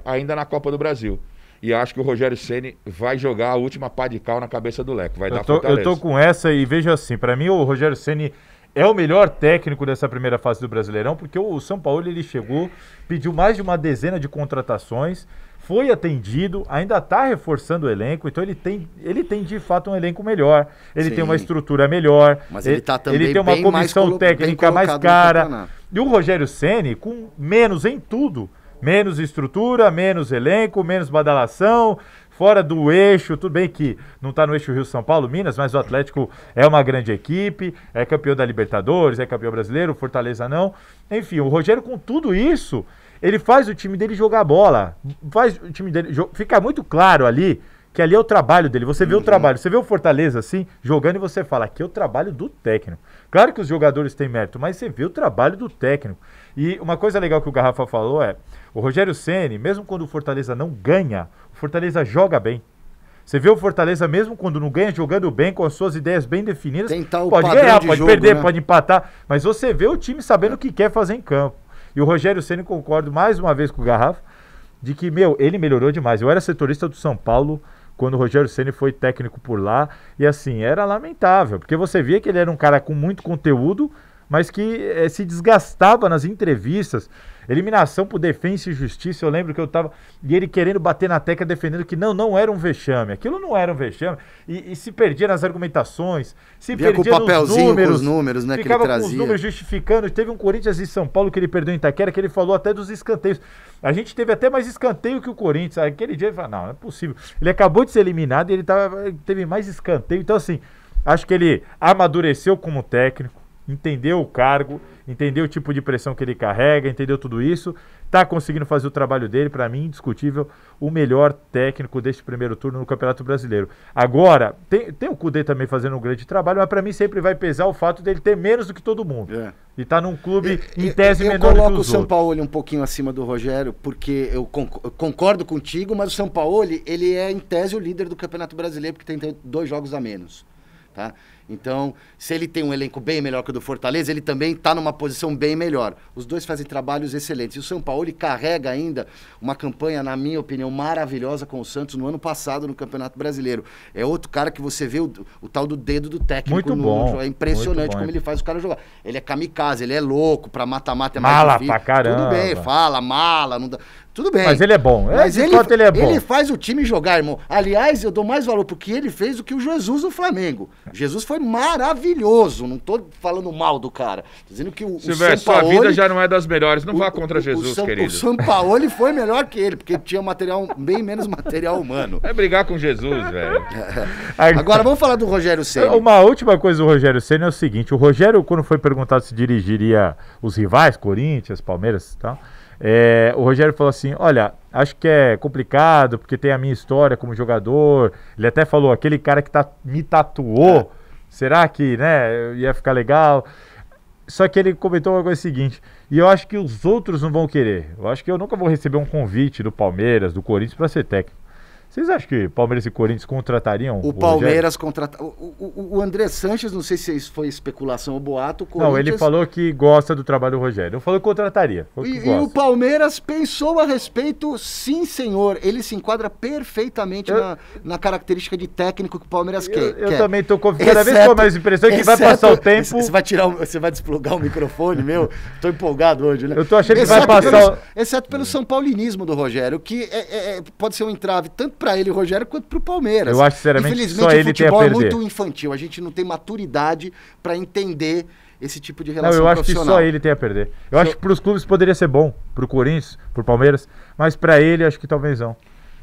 ainda na Copa do Brasil. E acho que o Rogério Ceni vai jogar a última pá de cal na cabeça do Leco. Vai dar Fortaleza. Eu tô com essa e vejo assim, para mim o Rogério Ceni é o melhor técnico dessa primeira fase do Brasileirão, porque o São Paulo ele chegou, pediu mais de uma dezena de contratações, foi atendido, ainda está reforçando o elenco, então ele tem de fato um elenco melhor, ele tem uma estrutura melhor, mas ele tem uma comissão técnica mais cara. E o Rogério Ceni, com menos em tudo, menos estrutura, menos elenco, menos badalação, fora do eixo, tudo bem que não está no eixo Rio-São Paulo-Minas, mas o Atlético é uma grande equipe, é campeão da Libertadores, é campeão brasileiro, o Fortaleza não. Enfim, o Rogério com tudo isso, ele faz o time dele jogar bola, faz o time dele... Fica muito claro ali que ali é o trabalho dele. Você vê o trabalho, você vê o Fortaleza assim, jogando e você fala, aqui é o trabalho do técnico. Claro que os jogadores têm mérito, mas você vê o trabalho do técnico. E uma coisa legal que o Garrafa falou o Rogério Ceni, mesmo quando o Fortaleza não ganha, o Fortaleza joga bem. Você vê o Fortaleza, mesmo quando não ganha, jogando bem, com as suas ideias bem definidas, pode ganhar, pode perder, pode empatar, mas você vê o time sabendo o que quer fazer em campo. E o Rogério Ceni, concordo mais uma vez com o Garrafa, de que, ele melhorou demais. Eu era setorista do São Paulo quando o Rogério Ceni foi técnico por lá, e assim, era lamentável, porque você via que ele era um cara com muito conteúdo, mas que se desgastava nas entrevistas. Eliminação por Defensa e Justiça, eu lembro que eu tava... E ele querendo bater na tecla, defendendo que não era um vexame. Aquilo não era um vexame. E se perdia nas argumentações, se Vinha perdia com o papelzinho, nos com os números, né, que ele ficava com os trazia. números justificando. Teve um Corinthians e São Paulo que ele perdeu em Itaquera, que ele falou até dos escanteios. A gente teve até mais escanteio que o Corinthians. Aquele dia ele falou, não é possível. Ele acabou de ser eliminado e ele teve mais escanteio. Então, assim, acho que ele amadureceu como técnico, entendeu o cargo, entendeu o tipo de pressão que ele carrega, entendeu tudo isso, tá conseguindo fazer o trabalho dele, para mim, indiscutível, o melhor técnico deste primeiro turno no Campeonato Brasileiro. Agora, tem o Cudê também fazendo um grande trabalho, mas para mim sempre vai pesar o fato dele ter menos do que todo mundo. E tá num clube em tese menor que os outros. Eu coloco o Sampaoli um pouquinho acima do Rogério, porque eu concordo contigo, mas o Sampaoli, ele é em tese o líder do Campeonato Brasileiro, porque tem 2 jogos a menos. Tá? Então, se ele tem um elenco bem melhor que o do Fortaleza, ele também está numa posição bem melhor. Os dois fazem trabalhos excelentes. E o Sampaoli carrega ainda uma campanha, na minha opinião, maravilhosa com o Santos no ano passado no Campeonato Brasileiro. É outro cara que você vê o tal do dedo do técnico. Muito bom. É impressionante como ele faz o cara jogar. Ele é kamikaze, ele é louco, pra mata-mata é mais mala difícil. Pra caramba. Tudo bem, fala, mala, não dá... Tudo bem. Mas ele é bom. Mas ele é bom. Ele faz o time jogar, irmão. Aliás, eu dou mais valor porque ele fez do que o Jesus no Flamengo. Jesus foi maravilhoso. Não tô falando mal do cara. Tô dizendo que o Silvério, sua vida já não é das melhores. Não vá contra Jesus, querido. O Sampaoli foi melhor que ele, porque tinha bem menos material humano. É brigar com Jesus, velho. Agora, vamos falar do Rogério Ceni. Uma última coisa do Rogério Ceni é o seguinte. O Rogério, quando foi perguntado se dirigiria os rivais, Corinthians, Palmeiras e tal... o Rogério falou assim, olha, acho que é complicado porque tem a minha história como jogador. Ele até falou, aquele cara que me tatuou, será que, né, ia ficar legal? Só que ele comentou uma coisa seguinte, e eu acho que os outros não vão querer. Eu acho que eu nunca vou receber um convite do Palmeiras, do Corinthians para ser técnico. Vocês acham que Palmeiras e Corinthians contratariam o Palmeiras contrata o André Sanches, não sei se isso foi especulação ou boato. Não, ele falou que gosta do trabalho do Rogério. Não falou que contrataria. E o Palmeiras pensou a respeito, sim, senhor. Ele se enquadra perfeitamente na característica de técnico que o Palmeiras quer. Eu também estou confiando. Cada vez com mais impressão que vai passar o tempo. Você vai desplugar o microfone, meu? Tô empolgado hoje, né? Eu tô achando que vai passar. Exceto pelo São Paulinismo do Rogério, que pode ser um entrave tanto para ele, Rogério, quanto para o Palmeiras. Eu acho, sinceramente, infelizmente, só ele tem a perder. O futebol é muito infantil. A gente não tem maturidade para entender esse tipo de relação profissional. Eu acho que só ele tem a perder. Eu acho que para os clubes poderia ser bom, para o Corinthians, para o Palmeiras, mas para ele acho que talvez não.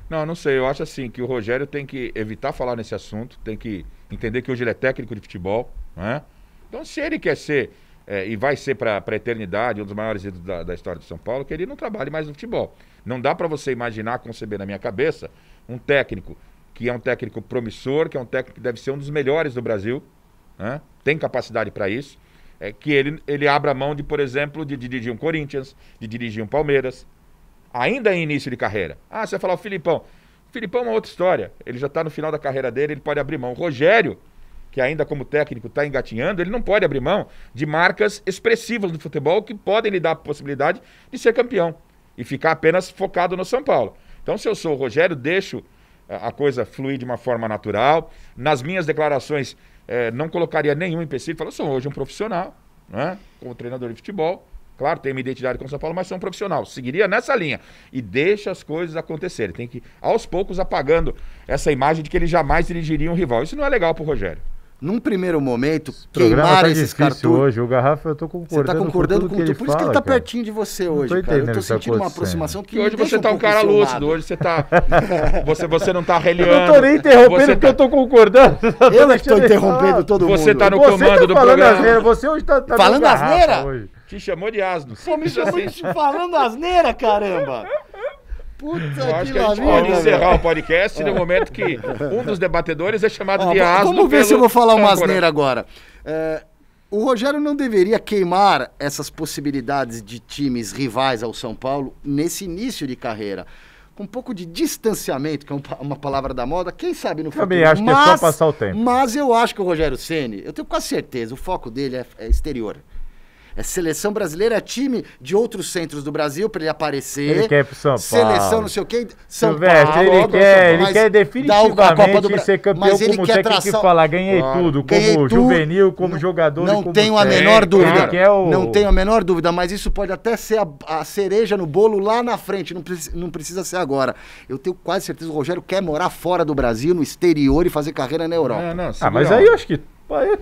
Não sei. Eu acho assim que o Rogério tem que evitar falar nesse assunto, tem que entender que hoje ele é técnico de futebol, né? Então, se ele quer ser e vai ser para a eternidade um dos maiores ídolos da história de São Paulo, que ele não trabalhe mais no futebol. Não dá para você imaginar, conceber na minha cabeça um técnico que é um técnico promissor, que é um técnico que deve ser um dos melhores do Brasil, né? Tem capacidade para isso, que ele abra mão de, por exemplo, de dirigir um Corinthians, de dirigir um Palmeiras, ainda em início de carreira. Você vai falar o Filipão. O Filipão é uma outra história, ele já está no final da carreira dele, ele pode abrir mão. O Rogério, que ainda como técnico está engatinhando, ele não pode abrir mão de marcas expressivas do futebol que podem lhe dar a possibilidade de ser campeão e ficar apenas focado no São Paulo. Então, se eu sou o Rogério, deixo a coisa fluir de uma forma natural. Nas minhas declarações, não colocaria nenhum empecilho. Falo, eu sou hoje um profissional, né? Como treinador de futebol. Claro, tenho minha identidade com o São Paulo, mas sou um profissional. Seguiria nessa linha. E deixa as coisas acontecerem. Tem que ir, aos poucos, apagando essa imagem de que ele jamais dirigiria um rival. Isso não é legal pro Rogério. Num primeiro momento, queimar esses cartuchos... hoje, o Garrafa, eu tô concordando. Você tá concordando com tudo, por isso que ele tá cara. Pertinho de você hoje, cara. Eu tô sentindo uma aproximação que hoje você tá um cara lúcido, hoje você tá... você não tá reliando. Eu não tô nem interrompendo porque eu tô concordando. Eu é que tô interrompendo todo mundo. Você tá no comando do programa. Asneira, você hoje tá falando asneira? Hoje. Te chamou de asno. Pô, me chamou de falando asneira, caramba. Puta eu acho que a gente pode encerrar o podcast no momento que um dos debatedores é chamado de asno. Vamos ver se eu vou falar uma asneira agora. O Rogério não deveria queimar essas possibilidades de times rivais ao São Paulo nesse início de carreira. Com um pouco de distanciamento, que é uma palavra da moda, quem sabe no futuro. Também acho que é só passar o tempo. Mas eu acho que o Rogério Ceni, eu tenho quase certeza, o foco dele é exterior. É seleção brasileira, é time de outros centros do Brasil para ele aparecer. Ele quer ir pro São Paulo. Seleção, não sei o quê. São Silvestre, Paulo. ele quer definitivamente ser campeão como técnico e falar, ganhei tudo, como juvenil, como jogador. Não tenho a menor dúvida. Não tenho a menor dúvida, mas isso pode até ser a cereja no bolo lá na frente, não precisa ser agora. Eu tenho quase certeza que o Rogério quer morar fora do Brasil, no exterior e fazer carreira na Europa. Mas aí eu acho que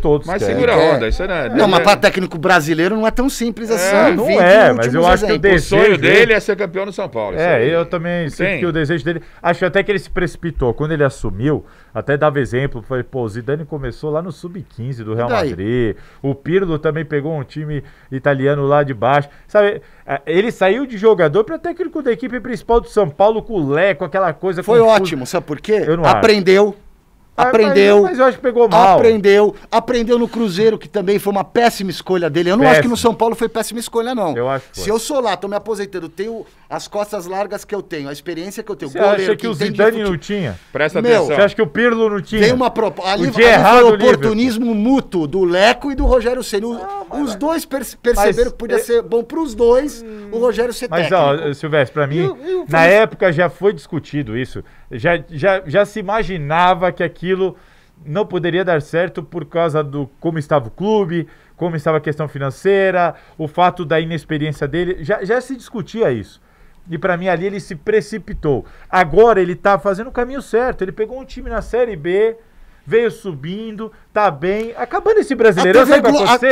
todos mas segura a onda, isso não, mas para técnico brasileiro não é tão simples assim. Não mas eu acho que o sonho dele é ser campeão no São Paulo. Eu também sinto que o desejo dele... Acho até que ele se precipitou. Quando ele assumiu, até dava exemplo, foi, o Zidane começou lá no Sub-15 do Real Madrid, o Pirlo também pegou um time italiano lá de baixo, sabe? Ele saiu de jogador para técnico da equipe principal do São Paulo com o Leco, aquela coisa... Foi ótimo, sabe por quê? Eu não aprendeu. Mas eu acho que pegou mal. Aprendeu no Cruzeiro, que também foi uma péssima escolha dele. Eu não acho que no São Paulo foi péssima escolha, não. Eu acho que foi. Se eu sou lá, tô me aposentando, tenho as costas largas que eu tenho, a experiência que eu tenho. Você acha que o Zidane não tinha? Presta atenção. Você acha que o Pirlo não tinha? Tem uma proposta. Ali foi o oportunismo mútuo do Leco e do Rogério Ceni. Os dois perceberam que podia ser bom pros dois o Rogério ser técnico. Mas, ó, Silvestre, pra mim, na época já foi discutido isso. Já se imaginava que aquilo não poderia dar certo por causa do como estava o clube, como estava a questão financeira, o fato da inexperiência dele. Já se discutia isso. E pra mim ali ele se precipitou. Agora ele tá fazendo o caminho certo. Ele pegou um time na Série B, veio subindo, tá bem, acabando esse Brasileirão.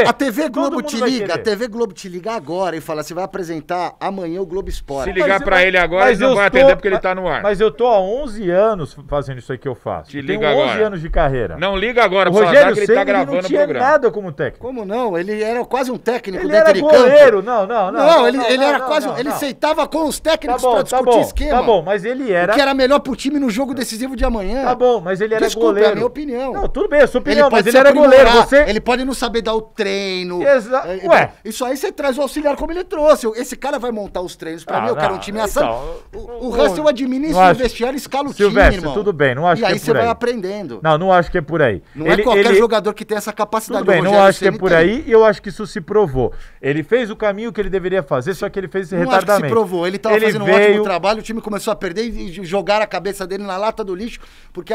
A TV Globo te liga, a TV Globo te liga agora e fala, você vai apresentar amanhã o Globo Esporte. Se ligar pra ele agora, ele não vai atender porque ele tá no ar. Mas eu tô há 11 anos fazendo isso aí que eu faço. Te liga tenho 11 agora. Anos de carreira. Não liga agora, o Rogério que ele tá gravando não tinha o programa. Nada como técnico. Como não? Ele era quase um técnico ele dentro era de goleiro. campo. Não, ele era quase ele aceitava com os técnicos pra discutir esquema. Tá bom, mas ele era... O que era melhor pro time no jogo decisivo de amanhã. Tá bom, mas ele era Desculpa, goleiro. É a minha opinião. Não, tudo bem, é a sua opinião, mas ele era goleiro. Ele pode não saber dar o treino. Ué. Isso aí você traz o auxiliar como ele trouxe. Esse cara vai montar os treinos pra mim, eu quero um time assado. O resto eu administro o vestiário e escalo o time, irmão. Tudo bem, não acho que é por aí. E aí você vai aprendendo. Não acho que é por aí. Não é qualquer jogador que tem essa capacidade. Tudo bem, não acho que é por aí e eu acho que isso se provou. Ele fez o caminho que ele deveria fazer, só que ele fez esse retardamento. Não acho que se provou. Ele tava fazendo um ótimo trabalho, o time começou a perder e jogar a cabeça dele na lata do lixo, porque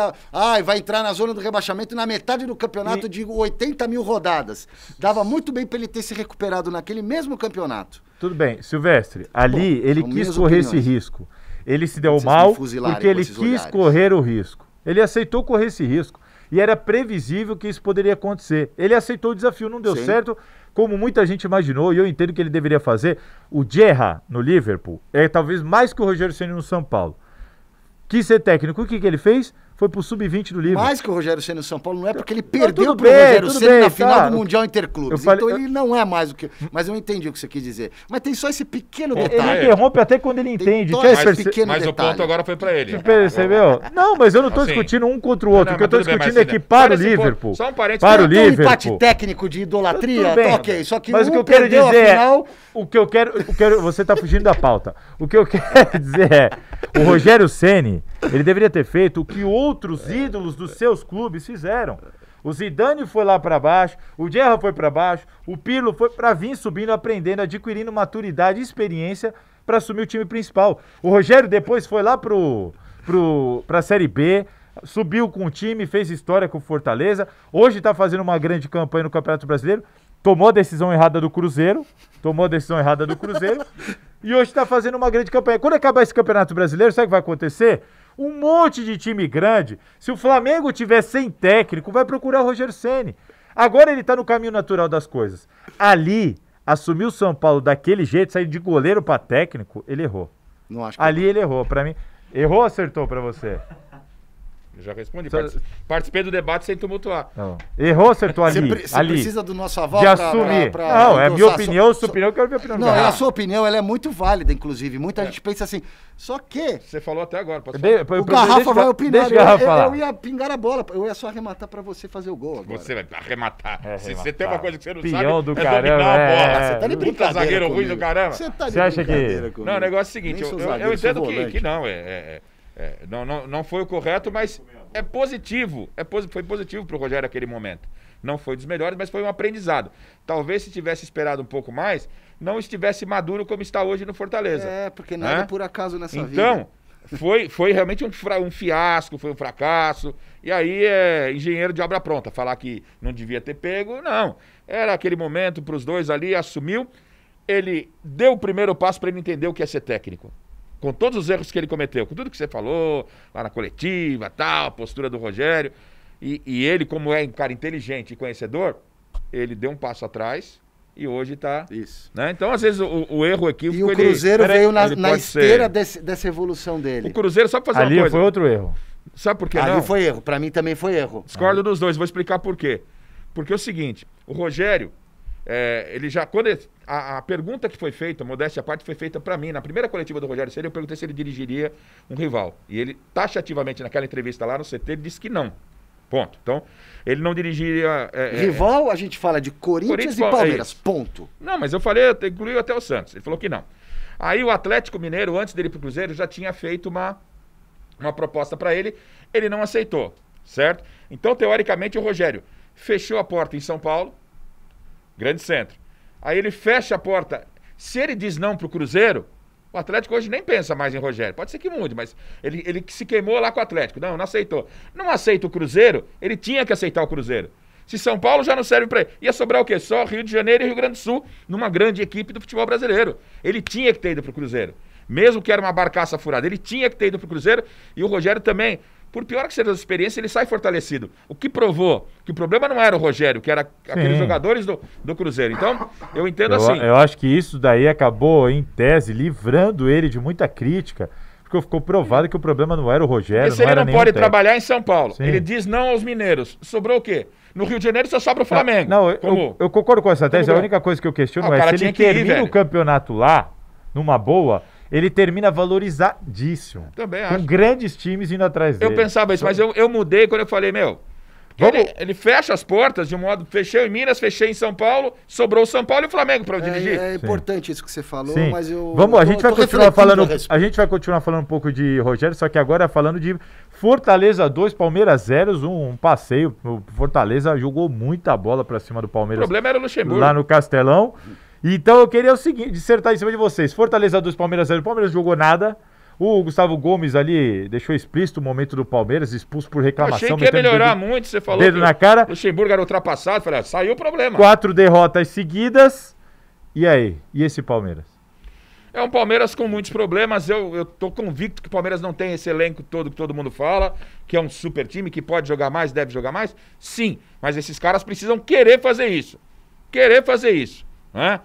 vai entrar na zona do rebaixamento na metade do campeonato de 80 mil rodadas. Dava muito bem pra ele ter se recuperado naquele mesmo campeonato. Tudo bem, Silvestre, ali ele quis correr esse risco. Ele se deu mal porque ele quis correr o risco. Ele aceitou correr esse risco. E era previsível que isso poderia acontecer. Ele aceitou o desafio, não deu certo, como muita gente imaginou, e eu entendo que ele deveria fazer. O Gerrard no Liverpool é talvez mais que o Rogério Ceni no São Paulo. Quis ser técnico, o que ele fez? Foi pro Sub-20 do Liverpool. Mais que o Rogério Ceni no São Paulo, não é porque ele perdeu pro Rogério Ceni na final do Mundial Interclubes. Então ele não é mais o que... Mas eu entendi o que você quis dizer. Mas tem só esse pequeno detalhe. Ele interrompe até quando ele entende. Mas o ponto agora foi pra ele. Você percebeu? Não, mas eu não tô discutindo um contra o outro. O que eu tô discutindo é que para o Liverpool. Só um parênteses. Para o Liverpool. Um empate técnico de idolatria, ok. Só que mas o que eu quero dizer é... O que eu quero... Você tá fugindo da pauta. O que eu quero dizer é... O Rogério Ceni, ele deveria ter feito o que outros ídolos dos seus clubes fizeram. O Zidane foi lá para baixo, o Gerrard foi para baixo, o Pirlo foi para vir subindo, aprendendo, adquirindo maturidade e experiência para assumir o time principal. O Rogério depois foi lá para a Série B, subiu com o time, fez história com o Fortaleza, hoje está fazendo uma grande campanha no Campeonato Brasileiro, tomou a decisão errada do Cruzeiro, e hoje está fazendo uma grande campanha. Quando acabar esse Campeonato Brasileiro, sabe o que vai acontecer? Um monte de time grande. Se o Flamengo tiver sem técnico, vai procurar o Rogério Ceni. Agora ele tá no caminho natural das coisas. Ali, assumir o São Paulo daquele jeito, sair de goleiro para técnico, ele errou. Não acho que ali ele errou. Para mim, errou ou acertou para você? Eu já respondi. Participei do debate sem tumultuar. Não. Errou ou acertou ali? Você precisa do nosso aval de assumir. Não, é minha opinião, sua opinião, eu quero ver a opinião. Não, a sua opinião, ela é muito válida, inclusive. Muita gente pensa assim, só que... Você falou até agora. O Garrafa vai opinar. Eu ia pingar a bola, eu ia só arrematar pra você fazer o gol agora. Você vai arrematar. Se você tem uma coisa que você não Pião sabe, do caramba, dominar a bola. Você tá de brincadeira zagueiro comigo. ruim do caramba. Você tá de Você acha brincadeira que... comigo. Não, o negócio é o seguinte, eu entendo que não, não foi o correto, mas é positivo. Foi positivo pro Rogério naquele momento. Não foi dos melhores, mas foi um aprendizado. Talvez se tivesse esperado um pouco mais, não estivesse maduro como está hoje no Fortaleza. Porque nada é por acaso nessa vida. Então, foi realmente um fiasco, foi um fracasso. E aí é engenheiro de obra pronta. Falar que não devia ter pego, não. Era aquele momento para os dois ali, assumiu. Ele deu o primeiro passo para ele entender o que é ser técnico. Com todos os erros que ele cometeu, com tudo que você falou, lá na coletiva, tal, a postura do Rogério. E ele, como é um cara inteligente e conhecedor, ele deu um passo atrás e hoje tá... Isso. Né? Então, às vezes, o erro equívoco... E o Cruzeiro veio na esteira dessa evolução dele. O Cruzeiro, só pra fazer ali uma coisa... foi outro erro. Sabe por que não? Ali foi erro, pra mim também foi erro. Discordo dos dois, vou explicar por quê. Porque é o seguinte, o Rogério, ele já... A pergunta que foi feita, modéstia à parte, foi feita pra mim. Na primeira coletiva do Rogério Ceni, eu perguntei se ele dirigiria um rival. E ele, taxativamente, naquela entrevista lá no CT, ele disse que não. Ponto. Então, ele não dirigiria... rival, a gente fala de Corinthians e Palmeiras, ponto. Não, mas eu falei, incluiu até o Santos. Ele falou que não. Aí o Atlético Mineiro, antes dele ir pro Cruzeiro, já tinha feito uma proposta para ele. Ele não aceitou, certo? Então, teoricamente, o Rogério fechou a porta em São Paulo, grande centro. Aí ele fecha a porta. Se ele diz não pro Cruzeiro, o Atlético hoje nem pensa mais em Rogério. Pode ser que mude, mas ele se queimou lá com o Atlético. Não aceitou. Não aceita o Cruzeiro, ele tinha que aceitar o Cruzeiro. Se São Paulo já não serve para ele, ia sobrar o quê? Só Rio de Janeiro e Rio Grande do Sul, numa grande equipe do futebol brasileiro. Ele tinha que ter ido pro Cruzeiro. Mesmo que era uma barcaça furada, ele tinha que ter ido pro Cruzeiro. E o Rogério também, por pior que seja a experiência, ele sai fortalecido. O que provou que o problema não era o Rogério, que era aqueles jogadores do Cruzeiro. Então, eu entendo assim. Eu acho que isso daí acabou, em tese, livrando ele de muita crítica, porque ficou provado que o problema não era o Rogério, se ele não pode trabalhar em São Paulo, ele diz não aos mineiros, sobrou o quê? No Rio de Janeiro só sobra o Flamengo. Eu concordo com essa tese, a única coisa que eu questiono é se ele termina o campeonato lá, numa boa... Ele termina valorizadíssimo. Também acho. Com grandes times indo atrás dele. Eu pensava isso, mas eu mudei quando eu falei, ele fecha as portas de um modo... Fechei em Minas, fechei em São Paulo, sobrou o São Paulo e o Flamengo para eu dirigir. É importante isso que você falou, Sim. mas eu... a gente vai continuar falando um pouco de Rogério, só que agora falando de Fortaleza 2, Palmeiras 0, um passeio. O Fortaleza jogou muita bola para cima do Palmeiras. O problema era o Luxemburgo. Lá no Castelão. Então eu queria o seguinte, dissertar em cima de vocês. Fortaleza 2, Palmeiras 0. O Palmeiras jogou nada. O Gustavo Gomes ali deixou explícito o momento do Palmeiras, expulso por reclamação. Eu achei que ia melhorar muito, você falou dedo na cara. O Luxemburgo era ultrapassado. Falei, saiu o problema. 4 derrotas seguidas. E aí? E esse Palmeiras? É um Palmeiras com muitos problemas. Eu tô convicto que o Palmeiras não tem esse elenco todo que todo mundo fala, que é um super time, que pode jogar mais, deve jogar mais. Sim, mas esses caras precisam querer fazer isso. Né?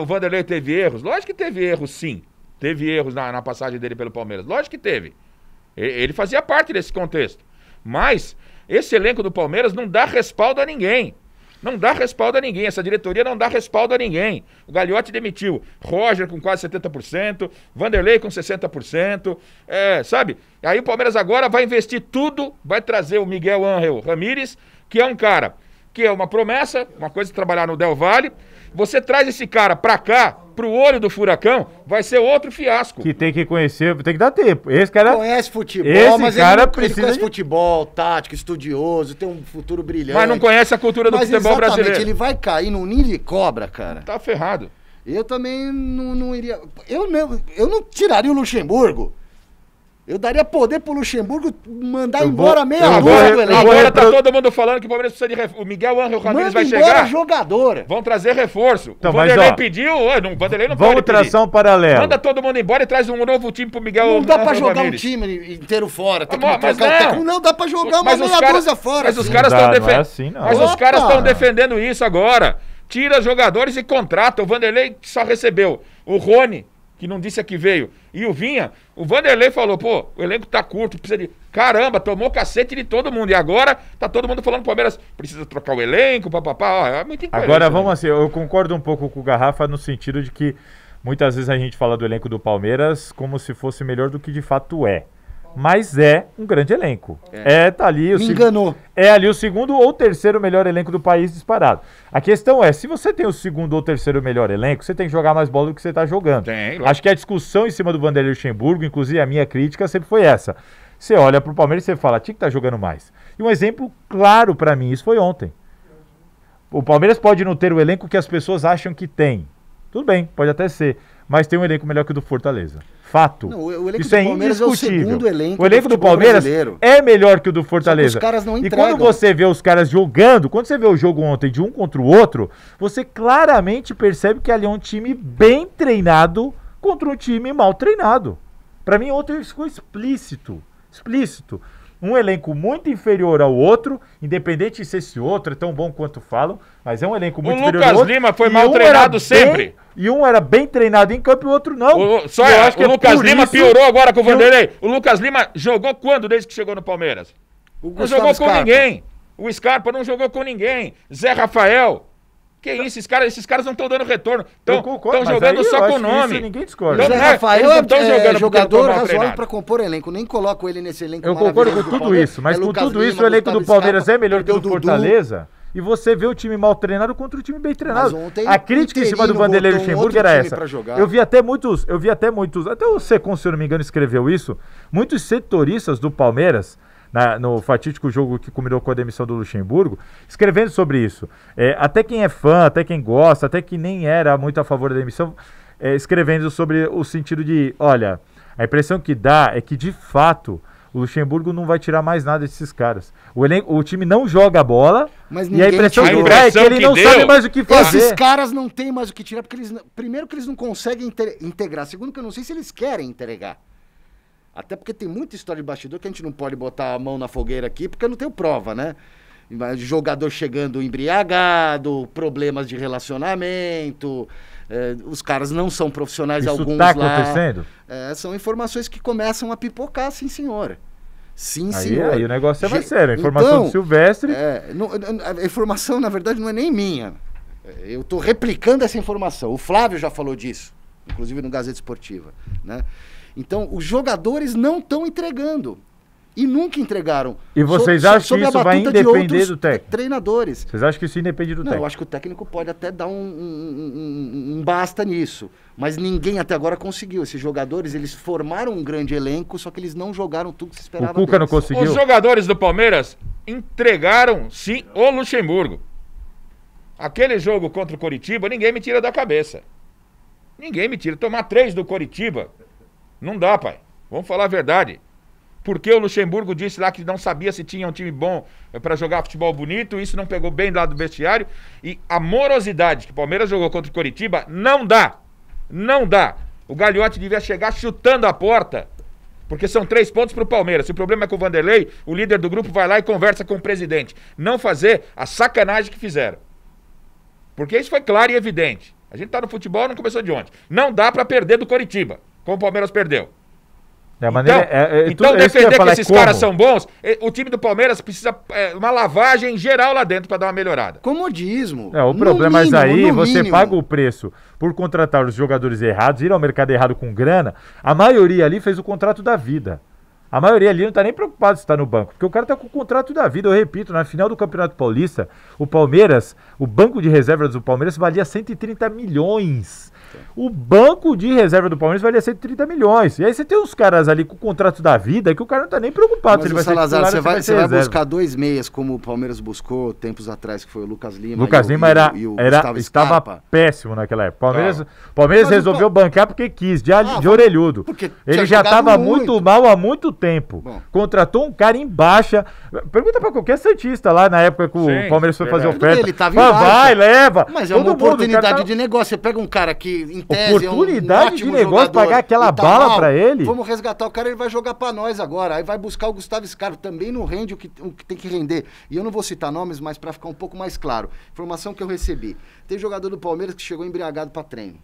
O Vanderlei teve erros. Lógico que teve erros, sim. Teve erros na passagem dele pelo Palmeiras. Lógico que teve. Ele fazia parte desse contexto. Mas esse elenco do Palmeiras não dá respaldo a ninguém. Essa diretoria não dá respaldo a ninguém. O Gagliotti demitiu Roger com quase 70%, Vanderlei com 60%, sabe? Aí o Palmeiras agora vai investir tudo, vai trazer o Miguel Ángel Ramírez, que é um cara que é uma promessa, uma coisa de trabalhar no Del Valle. Você traz esse cara pra cá, pro olho do furacão, vai ser outro fiasco. Que tem que conhecer, tem que dar tempo. Esse cara conhece futebol, mas ele conhece futebol, tático, estudioso, tem um futuro brilhante. Mas não conhece a cultura do futebol brasileiro. Ele vai cair num ninho de cobra, cara. Tá ferrado. Eu também não iria... Eu não tiraria o Luxemburgo. Eu daria poder pro Luxemburgo mandar embora meia dúzia do elenco. Agora tá todo mundo falando que o Palmeiras precisa de reforço. O Miguel Ángel Ramírez vai chegar. Jogador. Vão trazer reforço. Então, o Vanderlei pediu. O Vanderlei não pode pedir. Vamos traçar um paralelo. Manda todo mundo embora e traz um novo time pro Miguel Ángel Ramírez. Não dá pra jogar Ramírez. um time inteiro fora. Tem que trocar o técnico. Não dá pra jogar uma meia dúzia fora. Mas os caras estão defendendo. Assim, mas os caras estão defendendo isso agora. Tira jogadores e contrata. O Vanderlei só recebeu o Rony, que não disse a que veio, e o Vinha. O Vanderlei falou, o elenco tá curto, precisa de... Caramba, tomou cacete de todo mundo. E agora tá todo mundo falando que o Palmeiras precisa trocar o elenco, papapá. É muito incoerente. Agora vamos assim, eu concordo um pouco com o Garrafa no sentido de que muitas vezes a gente fala do elenco do Palmeiras como se fosse melhor do que de fato é. Mas é um grande elenco. Tá ali Me enganou. É ali o segundo ou terceiro melhor elenco do país disparado. A questão é, se você tem o segundo ou terceiro melhor elenco, você tem que jogar mais bola do que você está jogando. Acho que a discussão em cima do Vanderlei Luxemburgo, inclusive a minha crítica, sempre foi essa. Você olha pro Palmeiras e você fala, tinha que estar jogando mais. E um exemplo claro para mim, isso foi ontem. O Palmeiras pode não ter o elenco que as pessoas acham que tem. Tudo bem, pode até ser. Mas tem um elenco melhor que o do Fortaleza. Fato. Não, o elenco Isso do é Palmeiras indiscutível. é o segundo elenco o elenco do Palmeiras brasileiro. é melhor que o do Fortaleza. Só que os caras não e entregam. quando você vê os caras jogando, quando você vê o jogo ontem de um contra o outro, você claramente percebe que ali é um time bem treinado contra um time mal treinado. Pra mim ontem isso ficou explícito. Um elenco muito inferior ao outro, independente de se esse outro é tão bom quanto falam, mas é um elenco muito inferior ao outro. O Lucas Lima foi E mal treinado sempre. E um era bem treinado em campo e o outro não. O Lucas Lima piorou agora com o Vanderlei. O Lucas Lima jogou quando desde que chegou no Palmeiras? Não jogou com ninguém. O Scarpa não jogou com ninguém. Zé Rafael. Que isso, esses caras não estão dando retorno. Estão jogando aí, só com o nome. Ninguém discorda. O Zé Não, Rafael eles não tão jogando é porque jogador não tão mal razoável treinado. para compor elenco. Nem coloco ele nesse elenco Eu concordo maravilhoso com do tudo Palmeiras. isso, mas É com Lucas tudo Lima, isso o elenco do Gustavo Palmeiras Scarpa, é melhor que o do perdeu o Dudu. Fortaleza. E você vê o time mal treinado contra o time bem treinado. Mas ontem A crítica em cima do o Vanderlei Interino Luxemburgo botou um era outro time essa. pra jogar. Eu vi até muitos, até o Secon, se eu não me engano, escreveu isso, muitos setoristas do Palmeiras, no fatídico jogo que culminou com a demissão do Luxemburgo, escrevendo sobre isso. Até quem é fã, até quem gosta, até quem nem era muito a favor da demissão, escrevendo sobre o sentido de, olha, a impressão que dá é que, de fato, o Luxemburgo não vai tirar mais nada desses caras. O time não joga bola, Mas e a impressão tirou. que dá é que ele não sabe mais o que fazer. Esses caras não têm mais o que tirar, porque primeiro que eles não conseguem integrar, segundo que eu não sei se eles querem entregar. Até porque tem muita história de bastidor que a gente não pode botar a mão na fogueira aqui, porque eu não tenho prova, né? Jogador chegando embriagado, problemas de relacionamento, os caras não são profissionais, Isso alguns tá lá. acontecendo? São informações que começam a pipocar, sim, senhor. Sim, senhor. Aí o negócio é mais sério. A informação do Silvestre... A informação, na verdade, não é nem minha. Eu estou replicando essa informação. O Flávio já falou disso, inclusive no Gazeta Esportiva, né? Então, os jogadores não estão entregando. E nunca entregaram. E vocês acham que isso vai independer do técnico? Treinadores. Vocês acham que isso independe do técnico? Eu acho que o técnico pode até dar um basta nisso. Mas ninguém até agora conseguiu. Esses jogadores, eles formaram um grande elenco, só que eles não jogaram tudo que se esperava O Cuca deles. não conseguiu? Os jogadores do Palmeiras entregaram, sim, o Luxemburgo. Aquele jogo contra o Coritiba, ninguém me tira da cabeça. Ninguém me tira. Tomar 3 do Coritiba, não dá, pai. Vamos falar a verdade. Porque o Luxemburgo disse lá que não sabia se tinha um time bom para jogar futebol bonito, isso não pegou bem lá do vestiário. E a morosidade que o Palmeiras jogou contra o Coritiba, não dá. Não dá. O Gagliotti devia chegar chutando a porta, porque são 3 pontos pro Palmeiras. Se o problema é com o Vanderlei, o líder do grupo vai lá e conversa com o presidente. Não fazer a sacanagem que fizeram. Porque isso foi claro e evidente. A gente tá no futebol, não começou de ontem. Não dá para perder do Coritiba, como o Palmeiras perdeu. Então defender que esses caras são bons, o time do Palmeiras precisa uma lavagem geral lá dentro para dar uma melhorada. Comodismo. O problema é aí, você paga o preço por contratar os jogadores errados, ir ao mercado errado com grana. A maioria ali fez o contrato da vida. A maioria ali não tá nem preocupado se tá no banco, porque o cara tá com o contrato da vida. Eu repito, na final do Campeonato Paulista, o Palmeiras, o banco de reservas do Palmeiras valia 130 milhões. O banco de reserva do Palmeiras valia 130 milhões. E aí você tem uns caras ali com o contrato da vida que o cara não tá nem preocupado se ele vai ser titular, você vai buscar 2 meias, como o Palmeiras buscou tempos atrás, que foi o Lucas Lima. Lucas Lima estava péssimo naquela época. O Palmeiras resolveu bancar porque quis, de orelhudo. Ele já estava muito mal há muito tempo. Bom. Contratou um cara em baixa. Pergunta pra qualquer santista lá na época que o Palmeiras foi fazer oferta. Ele tava em baixa. Vai, leva. Mas é uma oportunidade de negócio. Você pega um cara que, em tese, oportunidade de negócio, pagar aquela bala pra ele. Vamos resgatar o cara, ele vai jogar pra nós agora. Aí vai buscar o Gustavo Scarpa. Também não rende o que tem que render. E eu não vou citar nomes, mas pra ficar um pouco mais claro. Informação que eu recebi. Tem jogador do Palmeiras que chegou embriagado pra treino.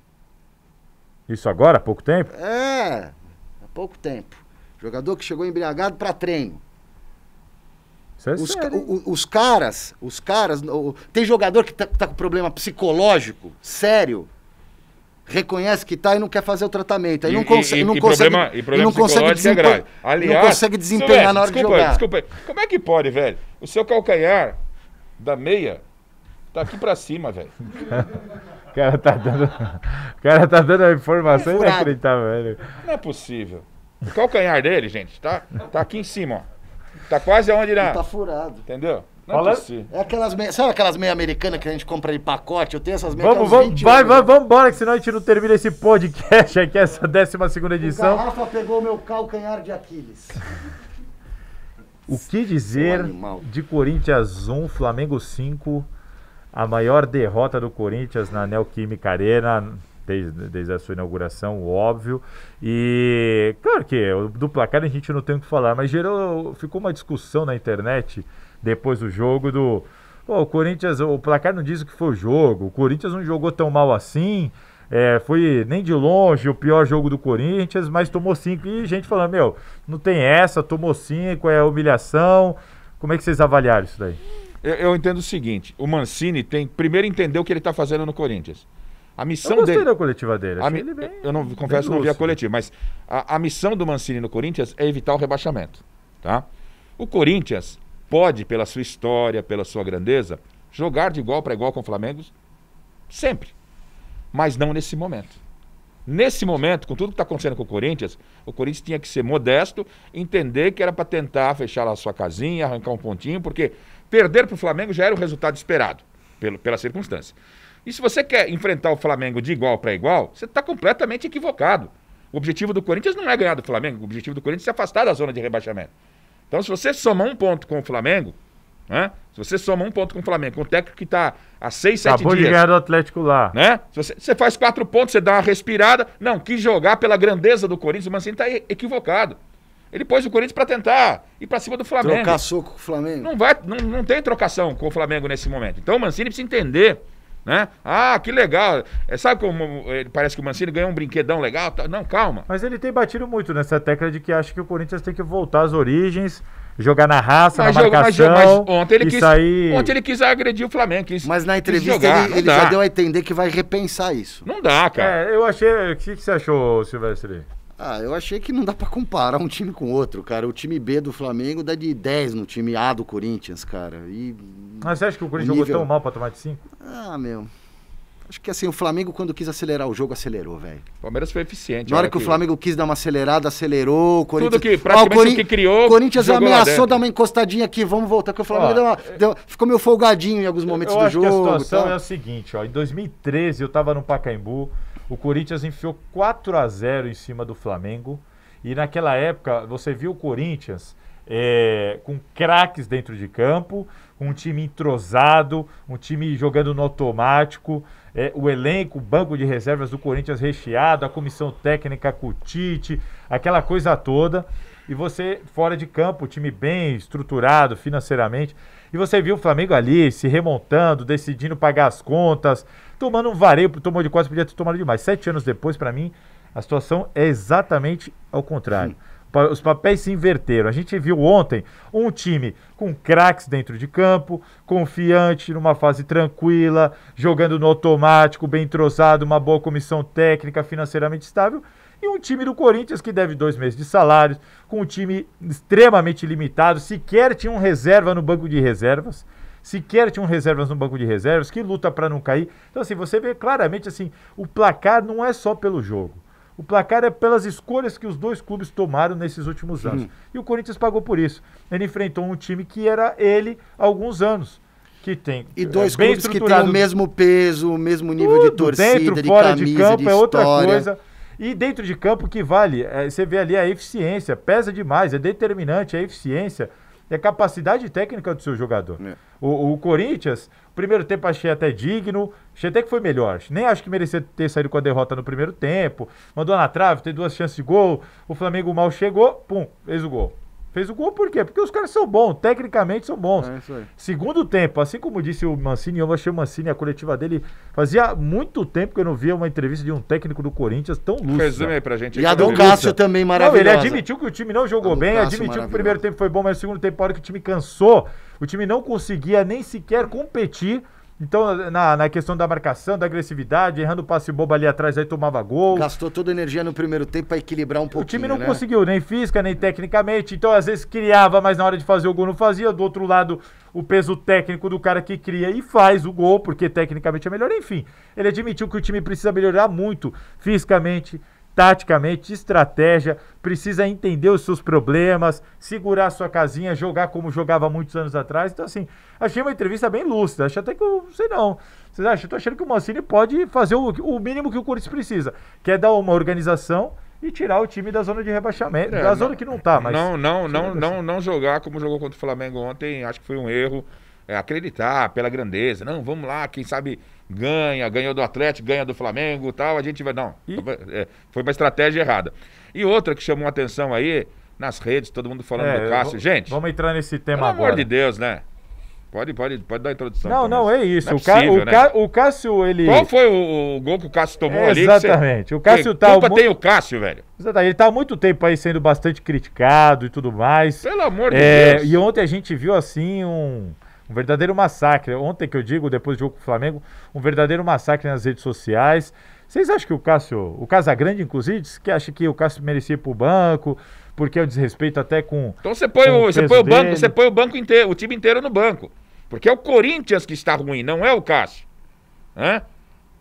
Isso agora, há pouco tempo? Há pouco tempo. Jogador que chegou embriagado pra treino. Os caras, tem jogador que tá com problema psicológico, sério, reconhece que tá e não quer fazer o tratamento, aí não consegue desempenhar na hora de jogar. Desculpa aí, como é que pode, velho? O seu calcanhar da meia tá aqui pra cima, velho. O cara tá dando a informação inacreditável, velho. Não é possível. O calcanhar dele, gente, tá aqui em cima, ó. Tá quase aonde Tá furado. Entendeu? É aquelas sabe aquelas meia americanas que a gente compra de pacote? Eu tenho essas meias. Vamos embora, que senão a gente não termina esse podcast aqui, essa 12ª edição. O Rafa pegou meu calcanhar de Aquiles. O que dizer de Corinthians 1, Flamengo 5, a maior derrota do Corinthians na Neoquímica Arena, desde a sua inauguração, óbvio. E claro que do placar a gente não tem o que falar, mas ficou uma discussão na internet depois do jogo o Corinthians, o placar não diz o que foi o jogo, o Corinthians não jogou tão mal assim, foi nem de longe o pior jogo do Corinthians, mas tomou 5, e gente falando, não tem essa, tomou 5, é humilhação. Como é que vocês avaliaram isso daí? Eu entendo o seguinte, o Mancini tem primeiro entender o que ele está fazendo no Corinthians. A missão eu gostei dele, da coletiva dele. Eu não confesso que não vi a coletiva, mas a missão do Mancini no Corinthians é evitar o rebaixamento, tá? O Corinthians pode, pela sua história, pela sua grandeza, jogar de igual para igual com o Flamengo sempre, mas não nesse momento. Nesse momento, com tudo que está acontecendo com o Corinthians tinha que ser modesto, entender que era para tentar fechar a sua casinha, arrancar um pontinho, porque perder para o Flamengo já era o resultado esperado, pela circunstância. E se você quer enfrentar o Flamengo de igual para igual, você está completamente equivocado. O objetivo do Corinthians não é ganhar do Flamengo, o objetivo do Corinthians é se afastar da zona de rebaixamento. Então, se você soma um ponto com o Flamengo, né? Se você soma um ponto com o Flamengo, com o técnico que está há 6, 7 dias... Acabou de ganhar do Atlético lá. Né? Se você faz 4 pontos, você dá uma respirada. Não, quis jogar pela grandeza do Corinthians, o Mancini está equivocado. Ele pôs o Corinthians para tentar ir para cima do Flamengo. Trocar soco com o Flamengo. Não tem trocação com o Flamengo nesse momento. Então o Mancini precisa entender, né? Ah, que legal. Sabe como parece que o Mancini ganhou um brinquedão legal? Não, calma. Mas ele tem batido muito nessa tecla de que acha que o Corinthians tem que voltar às origens, jogar na raça, na marcação. Mas ontem ele quis agredir o Flamengo. Mas na entrevista ele já deu a entender que vai repensar isso. Não dá, cara. Eu achei... O que você achou, Silvestre? Eu achei que não dá pra comparar um time com outro, cara. O time B do Flamengo dá de 10 no time A do Corinthians, cara. Mas você acha que o Corinthians jogou tão mal pra tomar de 5? Acho que assim, o Flamengo quando quis acelerar o jogo, acelerou, velho. O Palmeiras foi eficiente. Na hora que o Flamengo quis dar uma acelerada, acelerou. O Corinthians... Praticamente o que criou... O Corinthians ameaçou dar uma encostadinha aqui, vamos voltar, porque o Flamengo ficou meio folgadinho em alguns momentos do jogo. Eu acho que a situação é a seguinte, em 2013 eu tava no Pacaembu, o Corinthians enfiou 4-0 em cima do Flamengo, e naquela época você viu o Corinthians com craques dentro de campo, um time entrosado, um time jogando no automático, o elenco, o banco de reservas do Corinthians recheado, a comissão técnica com o Tite, aquela coisa toda, e você fora de campo, o time bem estruturado financeiramente, e você viu o Flamengo ali se remontando, decidindo pagar as contas, tomando um vareio, tomou de 4, podia ter tomado demais. 7 anos depois, para mim, a situação é exatamente ao contrário. Os papéis se inverteram. A gente viu ontem um time com craques dentro de campo, confiante, numa fase tranquila, jogando no automático, bem entrosado, uma boa comissão técnica, financeiramente estável, e um time do Corinthians que deve 2 meses de salários, com um time extremamente limitado, sequer tinha um reserva no banco de reservas, que luta para não cair. Então assim, você vê claramente assim, o placar não é só pelo jogo. O placar é pelas escolhas que os dois clubes tomaram nesses últimos anos. E o Corinthians pagou por isso. Ele enfrentou um time que era ele há alguns anos. Que tem, e dois clubes que têm o mesmo peso, o mesmo nível de torcida, dentro, de fora camisa, de campo de é outra história. coisa. E dentro de campo que vale, você vê ali a eficiência, pesa demais, é determinante a eficiência e a capacidade técnica do seu jogador. O Corinthians, primeiro tempo achei até digno, achei até que foi melhor. Nem acho que merecia ter saído com a derrota no primeiro tempo. Mandou na trave, teve 2 chances de gol. O Flamengo mal chegou, pum, fez o gol. Fez o gol por quê? Porque os caras são bons, tecnicamente são bons. Isso aí. Segundo tempo, assim como disse o Mancini, eu achei o Mancini, a coletiva dele, fazia muito tempo que eu não via uma entrevista de um técnico do Corinthians tão lúcido. Resume aí pra gente. E a do Cássio também maravilhosa. Não, ele admitiu que o time não jogou bem, admitiu que o primeiro tempo foi bom, mas no segundo tempo, a hora que o time cansou, o time não conseguia nem sequer competir. Então, na questão da marcação, da agressividade, errando o passe bobo ali atrás, aí tomava gol. Gastou toda a energia no primeiro tempo para equilibrar um pouquinho, o time não conseguiu, nem física, nem tecnicamente. Então, às vezes, criava, mas na hora de fazer o gol não fazia. Do outro lado, o peso técnico do cara que cria e faz o gol, porque tecnicamente é melhor. Enfim, ele admitiu que o time precisa melhorar muito fisicamente, taticamente, estratégia, precisa entender os seus problemas, segurar a sua casinha, jogar como jogava muitos anos atrás. Então, assim, achei uma entrevista bem lúcida. Acho até que eu, não sei não. Vocês acham? Eu tô achando que o Mancini pode fazer o mínimo que o Corinthians precisa, que é dar uma organização e tirar o time da zona de rebaixamento, da zona que não tá, mas... Não jogar como jogou contra o Flamengo ontem, acho que foi um erro. Acreditar pela grandeza. Não, vamos lá, quem sabe ganhou do Atlético, ganha do Flamengo e tal, a gente vai... Não, foi uma estratégia errada. E outra que chamou a atenção aí, nas redes, todo mundo falando do Cássio. Gente, vamos entrar nesse tema pelo agora. amor de Deus, né? Pode dar a introdução. Não, é isso. Não é possível, né? O Cássio, ele... Qual foi o gol que o Cássio tomou ali? Exatamente. O Cássio tá... culpa tem o Cássio, velho. Exatamente. Ele tá há muito tempo aí sendo bastante criticado e tudo mais. Pelo amor de Deus. E ontem a gente viu, assim, um verdadeiro massacre. Ontem que eu digo, depois do jogo com o Flamengo, um verdadeiro massacre nas redes sociais. Vocês acham que o Casagrande, inclusive, disse que acha que o Cássio merecia ir pro banco, porque é o desrespeito até com... Então você põe o banco inteiro, o time inteiro no banco. Porque é o Corinthians que está ruim, não é o Cássio.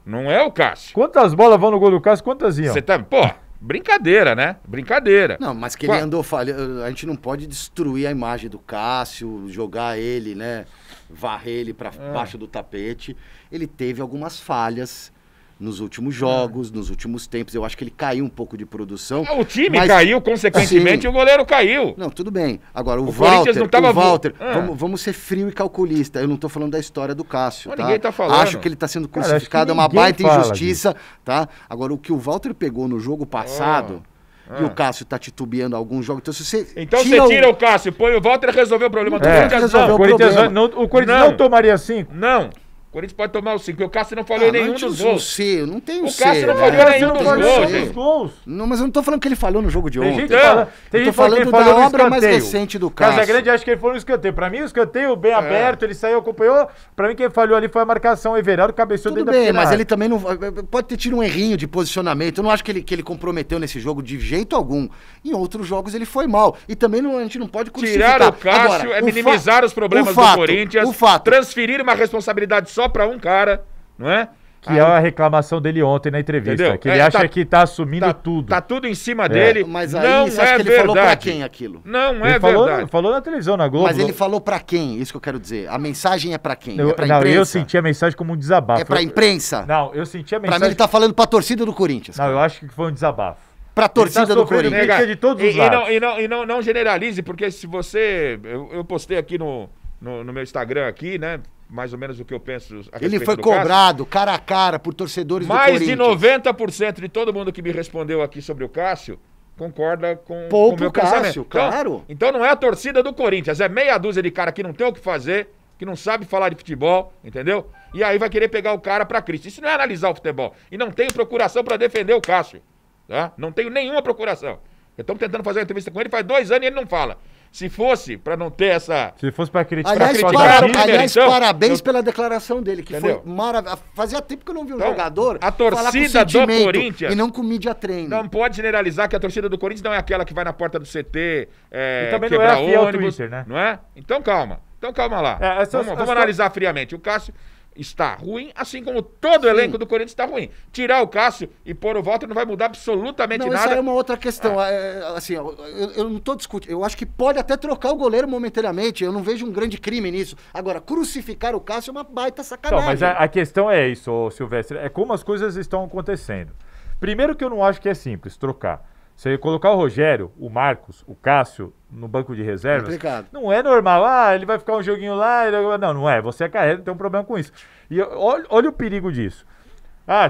Não é o Cássio. Quantas bolas vão no gol do Cássio? Quantas iam? Você tá... Pô, brincadeira, né? Brincadeira. Não, mas que ele andou falhando. A gente não pode destruir a imagem do Cássio, jogar ele, né? Varrer ele para baixo do tapete. Ele teve algumas falhas nos últimos jogos, nos últimos tempos. Eu acho que ele caiu um pouco de produção. O time caiu, consequentemente, e o goleiro caiu. Não, tudo bem. Agora, o Corinthians não tava... vamos ser frio e calculista. Eu não tô falando da história do Cássio, tá? Ninguém tá falando. Acho que ele tá sendo crucificado, é uma baita injustiça, tá? Agora, o que o Walter pegou no jogo passado... E o Cássio tá titubeando alguns jogos. Então, você tira o Cássio, põe o Walter e resolveu o problema do Corinthians. O Corinthians não tomaria 5? Não. O Corinthians pode tomar os 5, porque o Cássio não falhou em nenhum dos gols. Não tem o Cássio não falhou em nenhum dos gols. Não, mas eu não tô falando que ele falhou no jogo de ontem. Tem gente falando da obra mais recente do Cássio. Casagrande acha que ele foi no escanteio. Pra mim, o escanteio bem aberto, ele saiu, acompanhou. Pra mim, quem falhou ali foi a marcação. O Everaldo cabeceou dentro da pequena mas área. ele também não... Pode ter tido um errinho de posicionamento. Eu não acho que ele comprometeu nesse jogo de jeito algum. Em outros jogos ele foi mal. E também a gente não pode crucificar. Tirar o Cássio é minimizar os problemas do Corinthians. Transferir uma responsabilidade só pra um cara. Não é? Que é a reclamação dele ontem na entrevista. Entendeu? Que ele acha que tá assumindo tudo. Tá tudo em cima dele. Mas aí você acha que ele falou pra quem aquilo? Não é verdade. Falou na televisão, na Globo. Mas ele falou pra quem? Isso que eu quero dizer. A mensagem é pra quem? É pra imprensa? Eu senti a mensagem como um desabafo. É pra imprensa? Não, eu senti a mensagem... Pra mim ele tá falando pra torcida do Corinthians. Não, eu acho que foi um desabafo. Pra torcida do Corinthians. De todos os lados. Não generalize, porque se você... Eu postei aqui no meu Instagram aqui, né? Mais ou menos o que eu penso a Ele foi cobrado, cara a cara, por torcedores do Mais Corinthians. Mais de 90% de todo mundo que me respondeu aqui sobre o Cássio concorda com o meu Cássio, pensamento. Claro. Então não é a torcida do Corinthians, é meia dúzia de cara que não tem o que fazer, que não sabe falar de futebol, entendeu? E aí vai querer pegar o cara pra Cristo. Isso não é analisar o futebol. E não tenho procuração pra defender o Cássio. Tá? Não tenho nenhuma procuração. Estamos tentando fazer uma entrevista com ele faz 2 anos e ele não fala. Se fosse pra não ter essa... Se fosse pra criticar... Aliás, parabéns pela declaração dele, que foi maravilhosa. Fazia tempo que eu não vi um jogador a torcida do Corinthians... E não com mídia treino. Não pode generalizar que a torcida do Corinthians não é aquela que vai na porta do CT, e também quebrar não é ônibus, Twitter, né? Não é? Então calma lá. Vamos analisar friamente. O Cássio está ruim, assim como todo o elenco do Corinthians está ruim. Tirar o Cássio e pôr o Walter não vai mudar absolutamente nada. Isso aí é uma outra questão. Assim, eu não estou discutindo. Eu acho que pode até trocar o goleiro momentaneamente. Eu não vejo um grande crime nisso. Agora, crucificar o Cássio é uma baita sacanagem. Não, mas a questão é isso, Silvestre. É como as coisas estão acontecendo. Primeiro que eu não acho que é simples trocar. Você colocar o Rogério, o Marcos, o Cássio no banco de reservas, não é normal. Ele vai ficar um joguinho lá. Não é. Você é carreira, tem um problema com isso. E olha o perigo disso.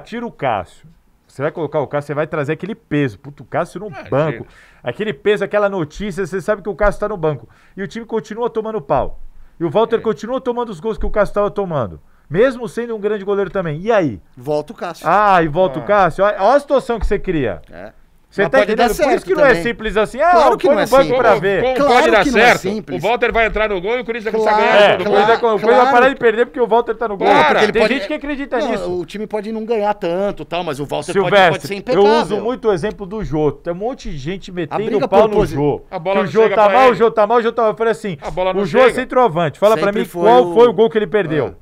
Tira o Cássio. Você vai colocar o Cássio, você vai trazer aquele peso. Puto, o Cássio no banco. Aquele peso, aquela notícia, você sabe que o Cássio está no banco. E o time continua tomando pau. E o Walter continua tomando os gols que o Cássio estava tomando. Mesmo sendo um grande goleiro também. E aí? Volta o Cássio. E volta o Cássio. Olha a situação que você cria. Você tá entendendo? Por isso que não é simples assim. Claro que não é simples. Pra ver. Pode dar certo. O Walter vai entrar no gol e o Corinthians vai ganhar. O Corinthians vai parar de perder porque o Walter tá no gol. Tem gente que acredita nisso. O time pode não ganhar tanto, mas o Walter pode ser impecável. Eu uso muito o exemplo do Jô. Tem um monte de gente metendo o pau no Jô. O Jô tá mal, o Jô tá mal, o Jô tá mal. Eu falei assim, o Jô é centroavante. Fala pra mim qual foi o gol que ele perdeu.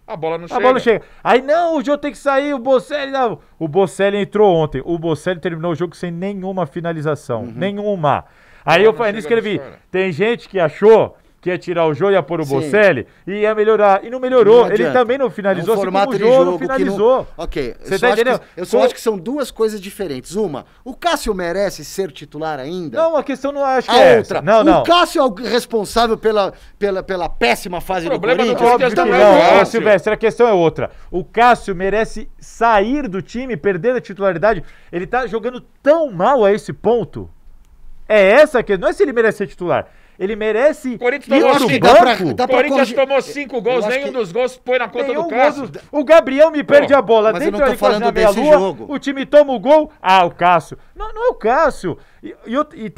A bola não A bola não chega. Aí, não, o Jô tem que sair, o Bocelli não. O Bocelli entrou ontem. O Bocelli terminou o jogo sem nenhuma finalização. Nenhuma. Aí eu escrevi, tem gente que achou que ia tirar o Jô e ia pôr o Bocelli e ia melhorar. E não melhorou. Ele também não finalizou, assim como o Jô não finalizou. Ok, você tá entendendo? Eu só acho que são duas coisas diferentes. Uma, o Cássio merece ser titular ainda? Não, a questão não acho que é outra. Essa. Não. O Cássio é o responsável pela péssima fase do Corinthians? Óbvio que não, Silvestre, a questão é outra. O Cássio merece sair do time, perder a titularidade. Ele tá jogando tão mal a esse ponto. É essa que não é se ele merece ser titular. Ele merece ir Corinthians pro banco. O Corinthians tomou 5 gols, nenhum dos gols põe na conta do Cássio. O Gabriel me perde a bola dentro ali quase na meia-lua, o time toma o gol, o Cássio. Não é o Cássio. E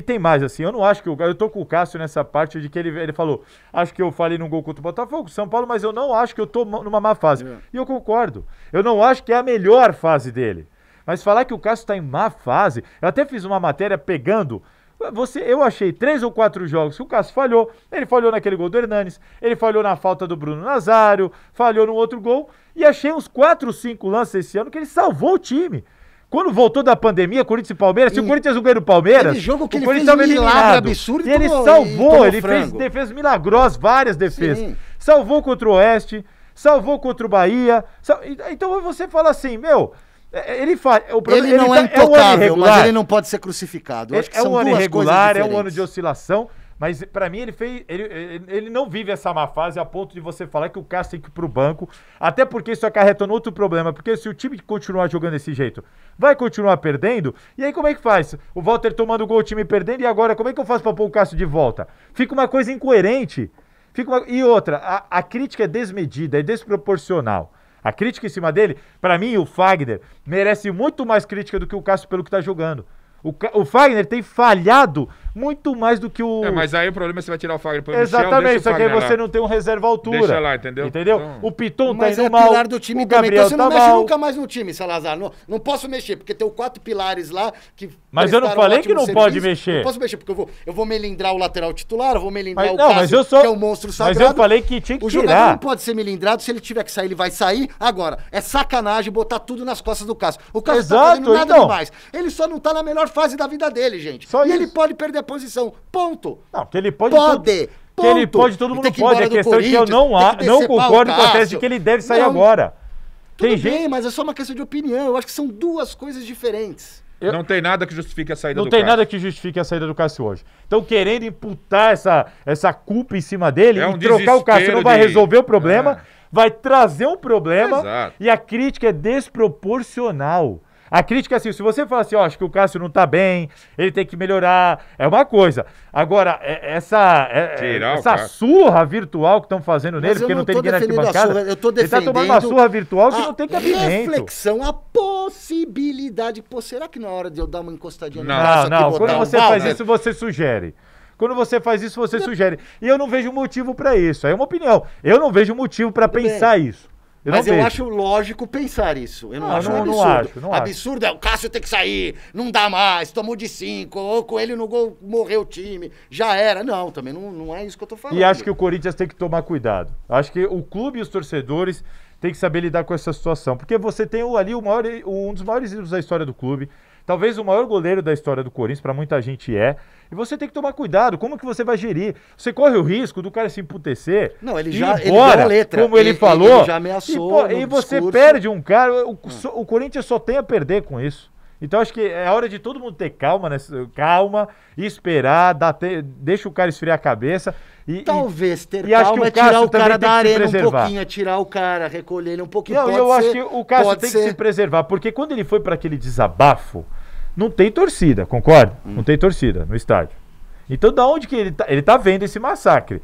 tem mais, assim, eu não acho que eu tô com o Cássio nessa parte de que ele falou, acho que eu falei num gol contra o Botafogo, São Paulo, mas eu não acho que eu tô numa má fase. E eu concordo. Eu não acho que é a melhor fase dele. Mas falar que o Cássio tá em má fase, eu até fiz uma matéria pegando. Eu achei 3 ou 4 jogos que o Cássio falhou. Ele falhou naquele gol do Hernanes, ele falhou na falta do Bruno Nazário, falhou no outro gol. E achei uns 4 ou 5 lances esse ano que ele salvou o time. Quando voltou da pandemia, Corinthians e Palmeiras, se o Corinthians não ganhou no Palmeiras, jogo que o ele Corinthians fez milagre absurdo e ele salvou, ele fez defesas milagrosas, várias defesas. Sim. Salvou contra o Oeste, salvou contra o Bahia. Então você fala assim, meu... Ele não é intocável, mas ele não pode ser crucificado. Eu acho que são um ano irregular, é um ano de oscilação, mas pra mim ele não vive essa má fase a ponto de você falar que o Cássio tem que ir pro banco, até porque isso acarreta outro problema, porque se o time continuar jogando desse jeito, vai continuar perdendo, e aí como é que faz? O Walter tomando gol, o time perdendo, e agora como é que eu faço pra pôr o Cássio de volta? Fica uma coisa incoerente. E outra, a crítica é desmedida, é desproporcional. A crítica em cima dele, pra mim, o Fagner merece muito mais crítica do que o Cássio pelo que tá jogando. O Fagner tem falhado muito mais do que o... mas aí o problema é você vai tirar o Fagner pro Exatamente, só que aí você não tem um reserva à altura. Deixa lá, entendeu? Então... O Piton tá indo mal, mas é pilar do time o Gabriel também, então você não mexe mal. nunca mais no time, Salazar. Não posso mexer, porque tem 4 pilares lá que... Mas eu não falei que não pode mexer. Não posso mexer, porque eu vou melindrar o lateral titular, eu vou melindrar o Cássio, que é o monstro sagrado. Mas eu falei que tinha que tirar. O jogador não pode ser melindrado, se ele tiver que sair, ele vai sair. Agora, é sacanagem botar tudo nas costas do Cássio. O Cássio não tá fazendo nada demais. Ele só não tá na melhor fase da vida dele, gente. E ele pode perder a posição. Ponto. Não, que ele pode. Que ele pode, todo mundo pode. A questão é que eu não concordo com a tese de que ele deve sair agora. Tudo bem, mas é só uma questão de opinião. Eu acho que são duas coisas diferentes. Não tem nada que justifique a saída do Cássio. Não tem nada que justifique a saída do Cássio hoje. Então, querendo imputar essa culpa em cima dele e trocar o Cássio não vai resolver o problema, vai trazer um problema. Exato. E a crítica é desproporcional. A crítica, assim, se você fala assim, acho que o Cássio não tá bem, ele tem que melhorar, é uma coisa. Agora, essa surra virtual que estão fazendo nele, porque não tem ninguém na arquibancada, eu tô defendendo ele tá tomando uma surra virtual que não tem cabimento. Reflexão, a possibilidade, será que não é hora de eu dar uma encostadinha no braço aqui? Não, quando você faz isso, você sugere. Quando você faz isso, você sugere. E eu não vejo motivo pra isso, aí é uma opinião. Eu não vejo motivo pra pensar isso. Mas eu acho lógico pensar isso. Eu não acho um absurdo. Não absurdo é o Cássio ter que sair, não dá mais, tomou de 5, ou com ele no gol morreu o time, já era. Não, também não é isso que eu tô falando. E acho que o Corinthians tem que tomar cuidado. Acho que o clube e os torcedores têm que saber lidar com essa situação. Porque você tem ali um dos maiores ídolos da história do clube, talvez o maior goleiro da história do Corinthians, para muita gente é. E você tem que tomar cuidado. Como que você vai gerir? Você corre o risco do cara se emputecer. Não, ele já deu a letra. Como ele falou. Ele já ameaçou. E você perde um cara. O Corinthians só tem a perder com isso. Então acho que é hora de todo mundo ter calma, esperar, deixa o cara esfriar a cabeça. Talvez ter calma é tirar o cara da arena um pouquinho, é tirar o cara, recolher ele um pouquinho. Não, eu acho que o Cássio tem que se preservar, porque quando ele foi para aquele desabafo, não tem torcida, concorda? Não tem torcida no estádio. Então, da onde que ele tá vendo esse massacre?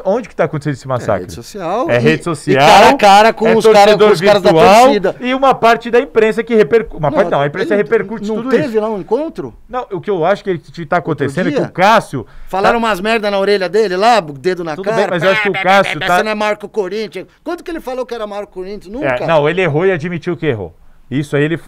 Onde que tá acontecendo esse massacre? Rede social. Rede social. E cara a cara com os caras da torcida. E uma parte da imprensa que repercute. A imprensa repercute tudo isso. Não teve lá um encontro? Não, o que eu acho que tá acontecendo é que o Cássio... Falaram umas merda na orelha dele lá, dedo na cara. Bem, mas eu acho que o Cássio Você não é Marco Corinthians. Quanto que ele falou que era Marco Corinthians? Nunca. Não, ele errou e admitiu que errou. Isso aí, ele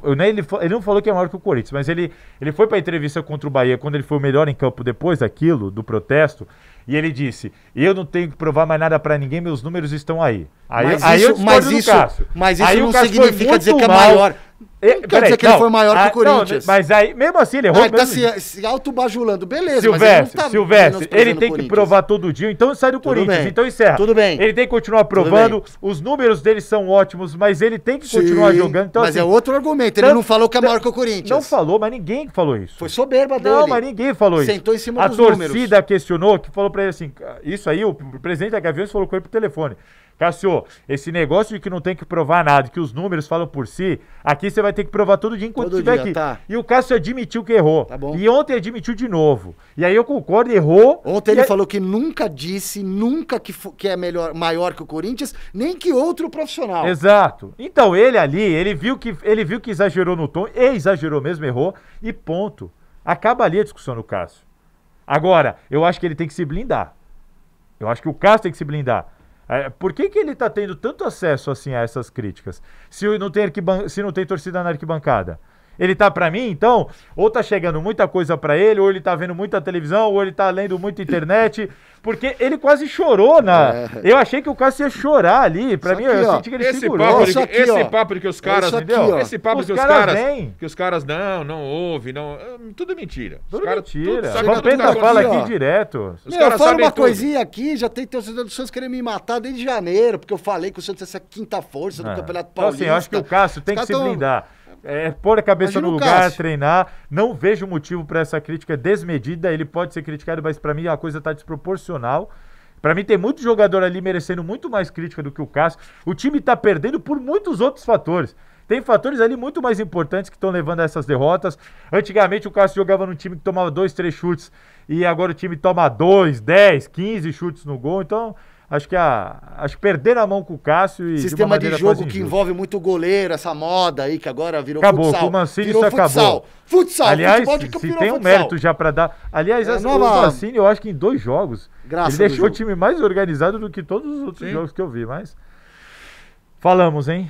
não falou que é maior que o Corinthians, mas ele foi pra entrevista contra o Bahia, quando ele foi o melhor em campo depois daquilo, do protesto, e ele disse, eu não tenho que provar mais nada pra ninguém, meus números estão aí. Aí eu discordo do Cássio. Mas isso Aí não o Cássio significa dizer que é mal. maior. Não quer dizer que ele foi maior que o Corinthians. Não, mas aí, mesmo assim, ele errou. Ele tá se autobajulando, beleza. Silvestre, ele tem que provar todo dia, então sai do Corinthians, bem, então encerra. Tudo bem. Ele tem que continuar provando, os números dele são ótimos, mas ele tem que continuar jogando. Então, mas assim, é outro argumento, ele não falou que é maior que o Corinthians. Não falou, mas ninguém falou isso. Foi soberba dele. Não, mas ninguém falou isso. Sentou em cima dos números. A números. torcida questionou, que falou pra ele assim, isso aí, o presidente da Gaviões falou com ele por telefone. Cássio, esse negócio de que não tem que provar nada, que os números falam por si, aqui você vai ter que provar todo dia enquanto estiver aqui. Tá. E o Cássio admitiu que errou. Tá bom. E ontem admitiu de novo. E aí eu concordo, errou. Ontem ele falou que nunca disse, que é maior que o Corinthians, nem que outro profissional. Exato. Então ele ali, ele viu que exagerou no tom, e exagerou mesmo, errou, e ponto. Acaba ali a discussão no Cássio. Agora, eu acho que ele tem que se blindar. Eu acho que o Cássio tem que se blindar. Por que ele tá tendo tanto acesso assim a essas críticas? Se não tem torcida na arquibancada? Ele tá pra mim, então, ou tá chegando muita coisa pra ele, ou ele tá vendo muita televisão, ou ele tá lendo muita internet, porque ele quase chorou Eu achei que o Cássio ia chorar ali, pra mim, eu senti que ele segurou. Esse papo de que os caras, entendeu? Esse papo de que os caras não ouvem, tudo mentira. Tudo mentira. A Vampeta fala aqui direto. Eu falo uma coisinha aqui, já tem torcedor do Santos querendo me matar desde janeiro, porque eu falei que o Santos é essa quinta força do Campeonato Paulista. Então, assim, eu acho que o Cássio tem que se blindar. Pôr a cabeça no lugar, treinar. Não vejo motivo para essa crítica desmedida. Ele pode ser criticado, mas para mim a coisa tá desproporcional. Para mim tem muito jogador ali merecendo muito mais crítica do que o Cássio. O time tá perdendo por muitos outros fatores. Tem fatores ali muito mais importantes que estão levando a essas derrotas. Antigamente o Cássio jogava num time que tomava 2, 3 chutes e agora o time toma 2, 10, 15 chutes no gol. Então acho que perderam a mão com o Cássio e sistema de jogo que envolve muito goleiro, essa moda aí que agora virou futsal. Acabou, com o Mancini isso acabou. Futsal, aliás, se tem um mérito já pra dar... Aliás, o Mancini, eu acho que em 2 jogos, ele deixou o time mais organizado do que todos os outros jogos que eu vi, mas... Falamos, hein?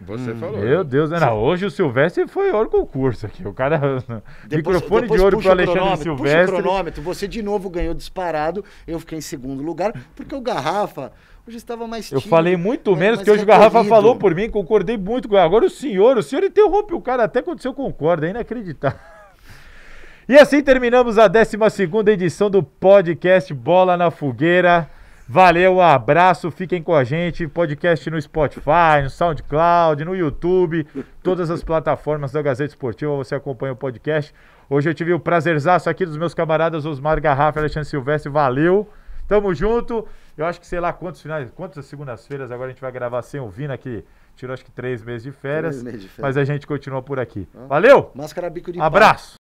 Você falou. Meu Deus, hoje o Silvestre foi ouro concurso aqui. O cara. Microfone de ouro pro Alexandre Silvestre. Puxa o cronômetro. Você de novo ganhou disparado. Eu fiquei em segundo lugar, porque o Garrafa hoje estava mais tímido. Eu falei muito menos, que hoje o Garrafa falou por mim, concordei muito com ele. Agora o senhor interrompe o cara até quando o senhor concorda, é inacreditável. E assim terminamos a 12ª edição do podcast Bola na Fogueira. Valeu, um abraço, fiquem com a gente, podcast no Spotify, no SoundCloud, no YouTube, todas as plataformas da Gazeta Esportiva, você acompanha o podcast. Hoje eu tive o prazerzaço aqui dos meus camaradas Osmar Garrafa e Alexandre Silvestre, valeu, tamo junto. Eu acho que sei lá quantas segundas-feiras agora a gente vai gravar sem o Vina, que tirou acho que 3 meses de férias, mas a gente continua por aqui. Valeu, Máscara bico de abraço.